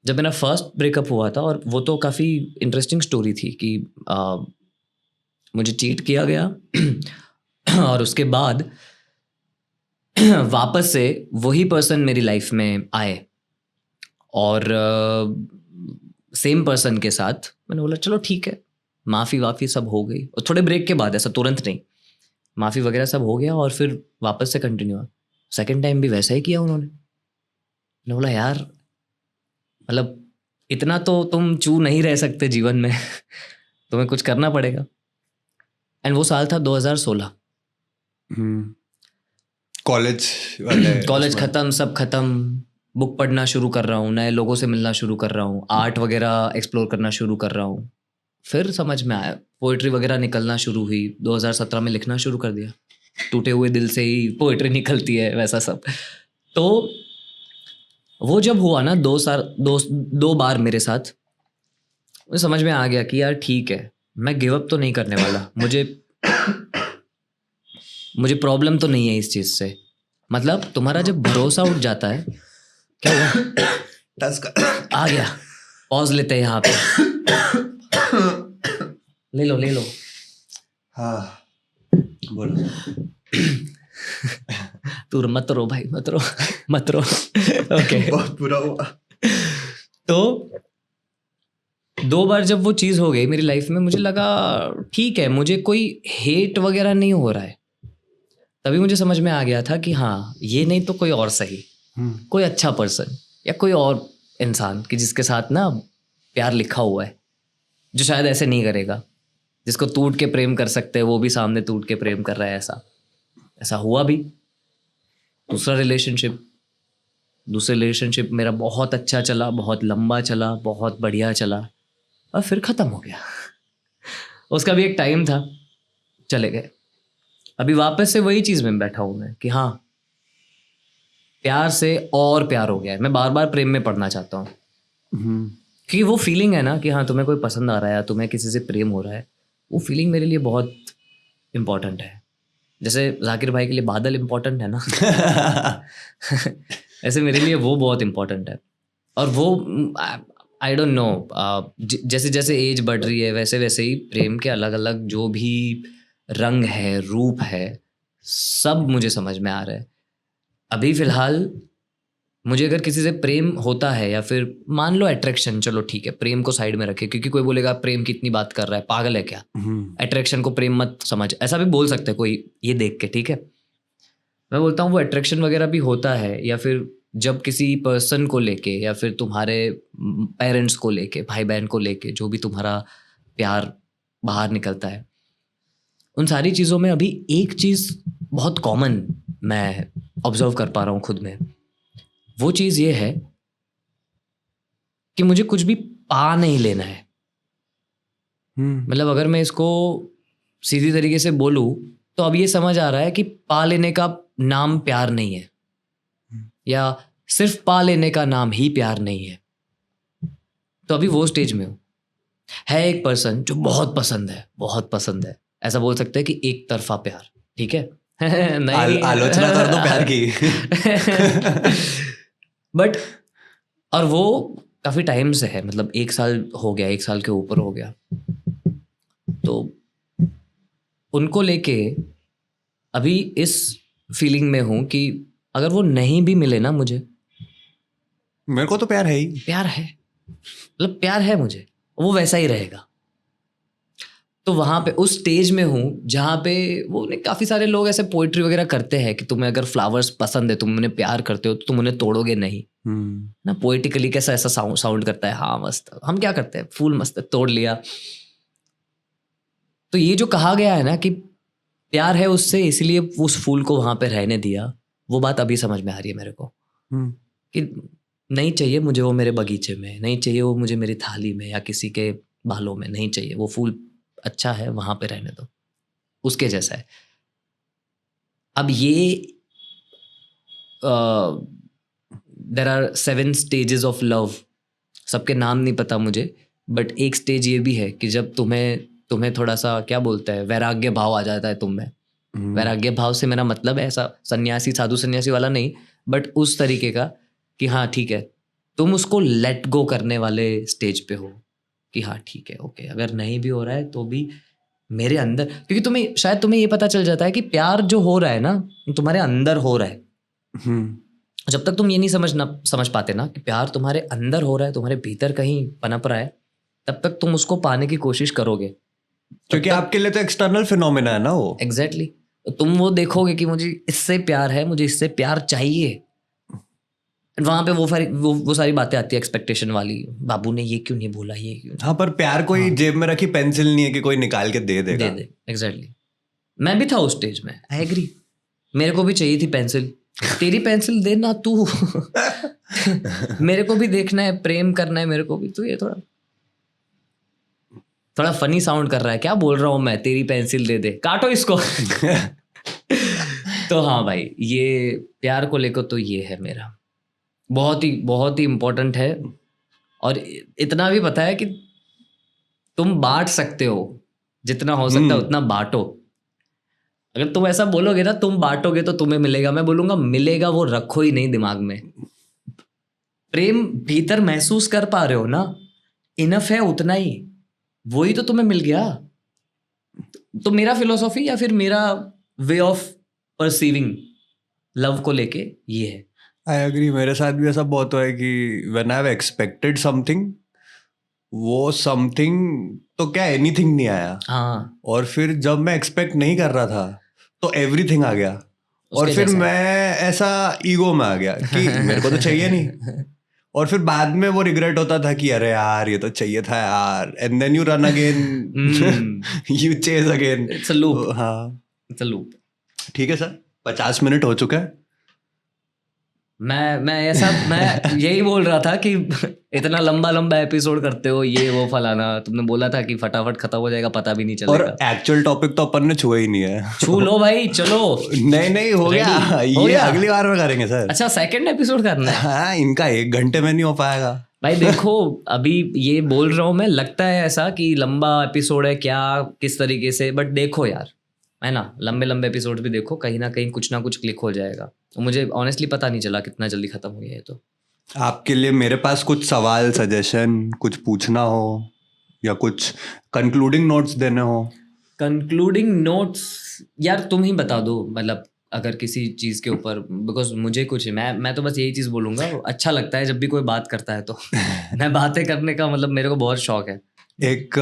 जब मेरा फर्स्ट ब्रेकअप हुआ था, और वो तो काफ़ी इंटरेस्टिंग स्टोरी थी कि मुझे चीट किया गया और उसके बाद वापस से वही पर्सन मेरी लाइफ में आए और सेम पर्सन के साथ मैंने बोला चलो ठीक है, माफ़ी सब हो गई। और थोड़े ब्रेक के बाद, ऐसा तुरंत नहीं, माफ़ी वगैरह सब हो गया और फिर वापस से कंटिन्यू हुआ। सेकेंड टाइम भी वैसा ही किया उन्होंने। मैंने बोला यार, मतलब इतना तो तुम चू नहीं रह सकते जीवन में तुम्हें कुछ करना पड़ेगा। एंड वो साल था 2016। कॉलेज ख़त्म, सब ख़त्म, बुक पढ़ना शुरू कर रहा हूँ, नए लोगों से मिलना शुरू कर रहा हूँ, आर्ट वगैरह एक्सप्लोर करना शुरू कर रहा हूँ। फिर समझ में आया, पोइट्री वगैरह निकलना शुरू हुई। 2017 में लिखना शुरू कर दिया, टूटे हुए दिल से ही पोइट्री निकलती है, वैसा सब। तो वो जब हुआ ना 2 बार मेरे साथ, मुझे समझ में आ गया कि यार ठीक है, मैं गिव अप तो नहीं करने वाला। मुझे प्रॉब्लम तो नहीं है इस चीज़ से। मतलब तुम्हारा जब भरोसा उठ जाता है, क्या हुआ? आ गया, पॉज लेते हैं यहाँ पे। ले लो हाँ बोलो। तू मत रो भाई, मत रो मत रो। ओके बहुत बुरा हुआ। तो 2 बार जब वो चीज़ हो गई मेरी लाइफ में, मुझे लगा ठीक है, मुझे कोई हेट वगैरह नहीं हो रहा है। तभी मुझे समझ में आ गया था कि हाँ, ये नहीं तो कोई और सही, कोई अच्छा पर्सन या कोई और इंसान कि जिसके साथ ना प्यार लिखा हुआ है, जो शायद ऐसे नहीं करेगा, जिसको टूट के प्रेम कर सकते हैं वो भी सामने टूट के प्रेम कर रहा है। ऐसा हुआ भी। दूसरा रिलेशनशिप मेरा बहुत अच्छा चला, बहुत लंबा चला, बहुत बढ़िया चला, और फिर ख़त्म हो गया। उसका भी एक टाइम था, चले गए। अभी वापस से वही चीज़ में बैठा हूँ मैं कि हाँ, प्यार से और प्यार हो गया है। मैं बार बार प्रेम में पड़ना चाहता हूँ, क्योंकि वो फीलिंग है ना कि हाँ, तुम्हें कोई पसंद आ रहा है या तुम्हें किसी से प्रेम हो रहा है, वो फीलिंग मेरे लिए बहुत इम्पॉर्टेंट है। जैसे जाकिर भाई के लिए बादल इम्पॉर्टेंट है ना, ऐसे मेरे लिए वो बहुत इम्पॉर्टेंट है। और वो आई डोंट नो, जैसे जैसे एज बढ़ रही है वैसे वैसे ही प्रेम के अलग अलग जो भी रंग है, रूप है, सब मुझे समझ में आ रहा है। अभी फ़िलहाल मुझे अगर किसी से प्रेम होता है, या फिर मान लो अट्रैक्शन, चलो ठीक है, प्रेम को साइड में रखे, क्योंकि कोई बोलेगा प्रेम की इतनी बात कर रहा है, पागल है क्या, अट्रैक्शन को प्रेम मत समझ, ऐसा भी बोल सकते हैं कोई ये देख के, ठीक है। मैं बोलता हूँ वो अट्रैक्शन वगैरह भी होता है, या फिर जब किसी पर्सन को लेके, या फिर तुम्हारे पेरेंट्स को लेके, भाई बहन को लेके, जो भी तुम्हारा प्यार बाहर निकलता है, उन सारी चीज़ों में अभी एक चीज़ बहुत कॉमन मैं ऑब्जर्व कर पा रहा हूँ खुद में। वो चीज़ ये है कि मुझे कुछ भी पा नहीं लेना है। मतलब अगर मैं इसको सीधी तरीके से बोलूँ तो अब ये समझ आ रहा है कि पा लेने का नाम प्यार नहीं है, या सिर्फ पा लेने का नाम ही प्यार नहीं है। तो अभी वो स्टेज में हूँ। है एक पर्सन जो बहुत पसंद है, ऐसा बोल सकते हैं कि एक तरफा प्यार, ठीक है। नहीं आलोचना कर दो प्यार की। बट और वो काफ़ी टाइम से है, मतलब 1 साल हो गया, 1 साल के ऊपर हो गया। तो उनको लेके अभी इस फीलिंग में हूँ कि अगर वो नहीं भी मिले ना मुझे, मेरे को तो प्यार है ही, प्यार है, मतलब प्यार है मुझे, वो वैसा ही रहेगा। तो वहाँ पे उस स्टेज में हूँ जहाँ पे वो काफ़ी सारे लोग ऐसे पोइट्री वगैरह करते हैं कि तुम्हें अगर फ्लावर्स पसंद है, तुम उन्हें प्यार करते हो, तो तुम उन्हें तोड़ोगे नहीं ना। पोइटिकली कैसा ऐसा साउंड करता है, हाँ मस्त, हम क्या करते हैं, फूल मस्त है, तोड़ लिया। तो ये जो कहा गया है ना कि प्यार है उससे, इसलिए उस फूल को वहाँ पे रहने दिया, वो बात अभी समझ में आ रही है मेरे को कि नहीं चाहिए मुझे वो मेरे बगीचे में, नहीं चाहिए वो मुझे मेरी थाली में या किसी के बालों में, नहीं चाहिए। वो फूल अच्छा है, वहाँ पे रहने दो, उसके जैसा है। अब ये there are 7 stages of love, सबके नाम नहीं पता मुझे, बट एक स्टेज ये भी है कि जब तुम्हें थोड़ा सा क्या बोलते हैं, वैराग्य भाव आ जाता है तुम में। वैराग्य भाव से मेरा मतलब है ऐसा सन्यासी, साधु सन्यासी वाला नहीं, बट उस तरीके का कि हाँ ठीक है, तुम उसको लेट गो करने वाले स्टेज पे हो कि हाँ ठीक है, ओके, अगर नहीं भी हो रहा है तो भी मेरे अंदर, क्योंकि शायद तुम्हें ये पता चल जाता है कि प्यार जो हो रहा है ना, तुम्हारे अंदर हो रहा है। जब तक तुम ये नहीं समझ पाते ना कि प्यार तुम्हारे अंदर हो रहा है, तुम्हारे भीतर कहीं पनप रहा है, तब तक तुम उसको पाने की कोशिश करोगे, क्योंकि आपके लिए तो एक्सटर्नल फिनोमेना है ना वो। एग्जैक्टली। तुम वो देखोगे कि मुझे इससे प्यार है, मुझे इससे प्यार चाहिए, वहां पे वो सारी बातें आती है एक्सपेक्टेशन वाली, बाबू ने ये क्यों नहीं बोला, ये क्यों। हाँ, पर प्यार कोई जेब में रखी पेंसिल नहीं है कि कोई निकाल के दे देगा। दे एग्जैक्टली। मैं भी था उस स्टेज में, आई एग्री, मेरे को भी चाहिए थी पेंसिल, तेरी पेंसिल देना तू। मेरे को भी देखना है, प्रेम करना है मेरे को भी। तो ये थोड़ा फनी साउंड कर रहा है, क्या बोल रहा हूँ मैं, तेरी पेंसिल दे दे, काटो इसको। तो हाँ भाई, ये प्यार को लेकर तो ये है मेरा, बहुत ही इम्पोर्टेंट है। और इतना भी पता है कि तुम बांट सकते हो, जितना हो सकता है उतना बांटो। अगर तुम ऐसा बोलोगे ना, तुम बांटोगे तो तुम्हें मिलेगा, मैं बोलूंगा मिलेगा वो रखो ही नहीं दिमाग में। प्रेम भीतर महसूस कर पा रहे हो ना, इनफ है उतना ही, वही तो तुम्हें मिल गया। तो मेरा फिलोसॉफी या फिर मेरा वे ऑफ परसीविंग लव को लेके ये है। आई एग्री, मेरे साथ भी ऐसा बहुत हुआ है कि when I have expected something, वो समथिंग तो क्या एनीथिंग नहीं आया। हाँ, और फिर जब मैं एक्सपेक्ट नहीं कर रहा था तो एवरीथिंग आ गया, और उसके फिर जैसा। मैं ऐसा ईगो में आ गया कि मेरे को तो चाहिए नहीं, और फिर बाद में वो रिग्रेट होता था कि अरे यार ये तो चाहिए था यार, and then you run again, you chase again. It's a loop, हाँ इट्स अ लूप। ठीक है सर, 50 मिनट हो चुका है। मैं मैं यही बोल रहा था कि इतना लंबा एपिसोड करते हो, ये वो फलाना, तुमने बोला था कि फटाफट खत्म हो जाएगा, पता भी नहीं और चलेगा। एक्चुअल टॉपिक तो अपन ने छुआ ही नहीं है। छू लो भाई, चलो। नहीं हो गया, Ready? हो ये गया? अगली बार में करेंगे सर। अच्छा, सेकंड एपिसोड करना है हाँ, इनका 1 घंटे में नहीं हो पाएगा भाई। देखो अभी ये बोल रहा हूँ मैं, लगता है ऐसा कि लंबा एपिसोड है क्या, किस तरीके से, बट देखो यार, है ना, लंबे एपिसोड भी देखो, कहीं ना कहीं कुछ ना कुछ क्लिक हो जाएगा। मुझे ऑनेस्टली पता नहीं चला कितना जल्दी खत्म हो गया है। तो आपके लिए मेरे पास कुछ सवाल, सजेशन, कुछ पूछना हो या कुछ कंक्लूडिंग नोट्स देने हो? कंक्लूडिंग नोट्स यार तुम ही बता दो, मतलब अगर किसी चीज के ऊपर, बिकॉज मुझे कुछ, मैं तो बस यही चीज बोलूंगा, अच्छा लगता है जब भी कोई बात करता है तो मैं बातें करने का मतलब मेरे को बहुत शौक है। एक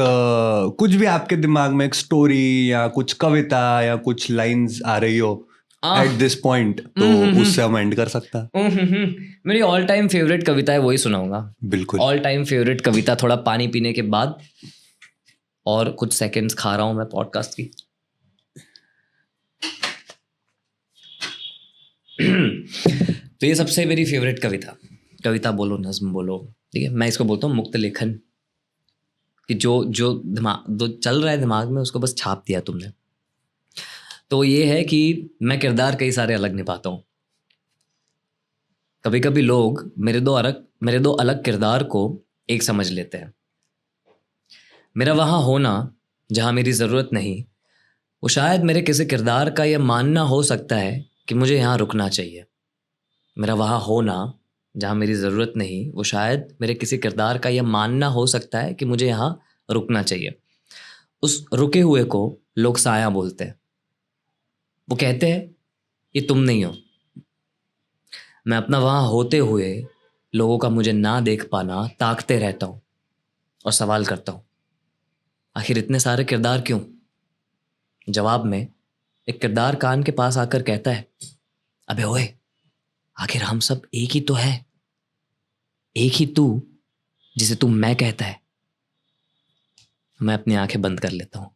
कुछ भी आपके दिमाग में, एक स्टोरी या कुछ कविता या कुछ लाइंस आ रही हो एट दिस पॉइंट, तो उससे हम एंड कर सकता है। मेरी ऑल टाइम फेवरेट कविता है, वही सुनाऊंगा। बिल्कुल, ऑल टाइम फेवरेट कविता, थोड़ा पानी पीने के बाद और कुछ सेकंड्स खा रहा हूं मैं पॉडकास्ट की। तो ये सबसे मेरी फेवरेट कविता बोलो, नज्म बोलो, ठीक है, मैं इसको बोलता हूँ मुक्त लेखन, कि जो दिमाग जो चल रहा है दिमाग में उसको बस छाप दिया तुमने। तो ये है कि मैं किरदार कई सारे अलग निभाता हूँ। कभी कभी लोग मेरे दो अलग किरदार को एक समझ लेते हैं। मेरा वहाँ होना जहाँ मेरी ज़रूरत नहीं, वो शायद मेरे किसी किरदार का यह मानना हो सकता है कि मुझे यहाँ रुकना चाहिए। मेरा वहाँ होना जहाँ मेरी ज़रूरत नहीं, वो शायद मेरे किसी किरदार का यह मानना हो सकता है कि मुझे यहाँ रुकना चाहिए। उस रुके हुए को लोग साया बोलते हैं। वो कहते हैं ये तुम नहीं हो। मैं अपना वहाँ होते हुए लोगों का मुझे ना देख पाना ताकते रहता हूँ और सवाल करता हूँ, आखिर इतने सारे किरदार क्यों? जवाब में एक किरदार कान के पास आकर कहता है, अबे ओए, आखिर हम सब एक ही तो है, एक ही तू जिसे तू मैं कहता है। मैं अपनी आंखें बंद कर लेता हूँ।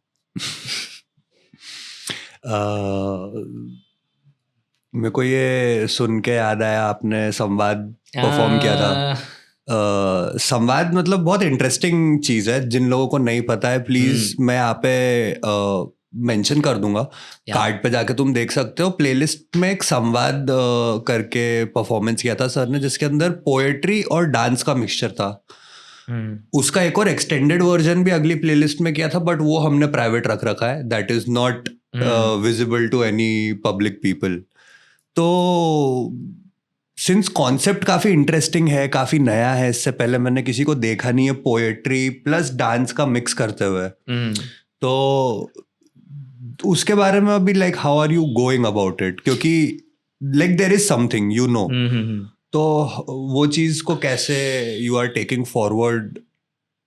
मेरे को ये सुन के याद आया, आपने संवाद परफॉर्म किया था। संवाद मतलब बहुत इंटरेस्टिंग चीज़ है। जिन लोगों को नहीं पता है, प्लीज़ मैं यहाँ पे मेंशन कर दूंगा, कार्ड पे जाके तुम देख सकते हो। प्लेलिस्ट में एक संवाद करके परफॉर्मेंस किया था सर ने, जिसके अंदर पोएट्री और डांस का मिक्सचर था। उसका एक और एक्सटेंडेड वर्जन भी अगली प्लेलिस्ट में किया था, बट वो हमने प्राइवेट रख रखा है, that is not visible to any public people. तो सिंस कॉन्सेप्ट काफ़ी इंटरेस्टिंग है, काफ़ी नया है, इससे पहले मैंने किसी को देखा नहीं है पोएट्री प्लस डांस का मिक्स करते हुए। तो उसके बारे में अभी like how are you going about it, क्योंकि like there is something you know, तो वो चीज़ को कैसे यू आर टेकिंग फॉरवर्ड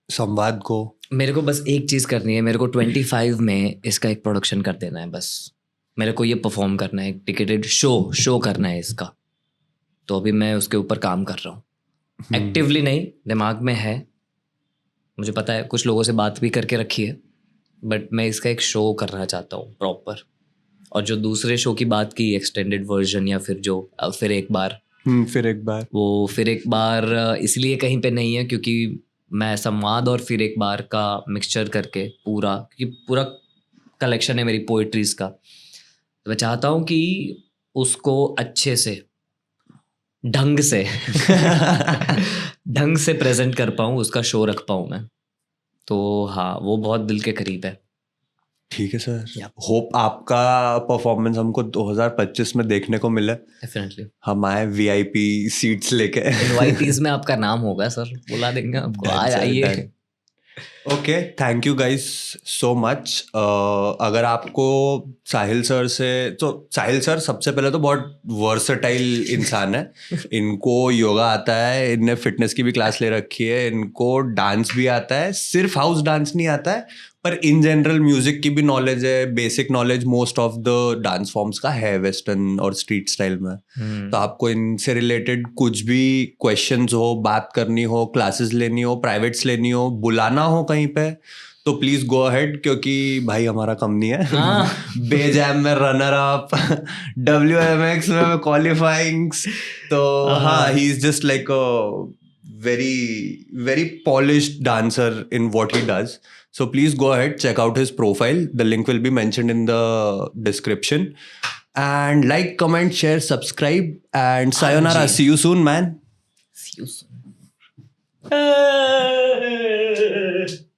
संवाद को? मेरे को बस एक चीज़ करनी है, मेरे को 25 में इसका एक प्रोडक्शन कर देना है बस। मेरे को ये परफॉर्म करना है, टिकेटेड शो करना है इसका। तो अभी मैं उसके ऊपर काम कर रहा हूँ, एक्टिवली नहीं, दिमाग में है, मुझे पता है, कुछ लोगों से बात भी करके रखी है, बट मैं इसका एक शो करना चाहता हूँ प्रॉपर। और जो दूसरे शो की बात की, एक्सटेंडेड वर्जन या फिर जो फिर एक बार वो फिर एक बार इसलिए कहीं पे नहीं है क्योंकि मैं संवाद और फिर एक बार का मिक्सचर करके पूरा, क्योंकि पूरा कलेक्शन है मेरी पोइट्रीज का, तो मैं चाहता हूँ कि उसको अच्छे से ढंग से प्रेजेंट कर पाऊँ, उसका शो रख पाऊँ मैं। तो हाँ, वो बहुत दिल के करीब है। ठीक है सर, होप आपका परफॉर्मेंस हमको 2025 में देखने को मिले। डेफिनेटली हम आए VIP सीट्स लेके। इनवाइटीज में आपका नाम होगा सर, बुला देंगे आपको, आइए। Okay, thank you guys so much. अगर आपको साहिल सर से, तो साहिल सर सबसे पहले तो बहुत वर्सटाइल इंसान है. इनको योगा आता है, इनने फिटनेस की भी क्लास ले रखी है, इनको डांस भी आता है, सिर्फ हाउस डांस नहीं आता है, पर इन जनरल म्यूजिक की भी नॉलेज है. Basic knowledge most of the dance forms का है वेस्टर्न और स्ट्रीट स्टाइल में. तो आपको इनसे रिलेटेड कुछ भी क्वेश्चंस हो, बात करनी हो, क्लासेस लेनी हो, प्राइवेट्स लेनी हो, बुलाना हो कहीं पे, तो प्लीज गो अहेड, क्योंकि भाई हमारा कम नहीं है. बेजैम में रनर अप, WMX में क्वालिफाइंग. तो हाँ, he is just like a very polished dancer in what he does. So please go ahead, check out his profile. The link will be mentioned in the description. And like, comment, share, subscribe, and sayonara. Anji. See you soon, man. See you soon.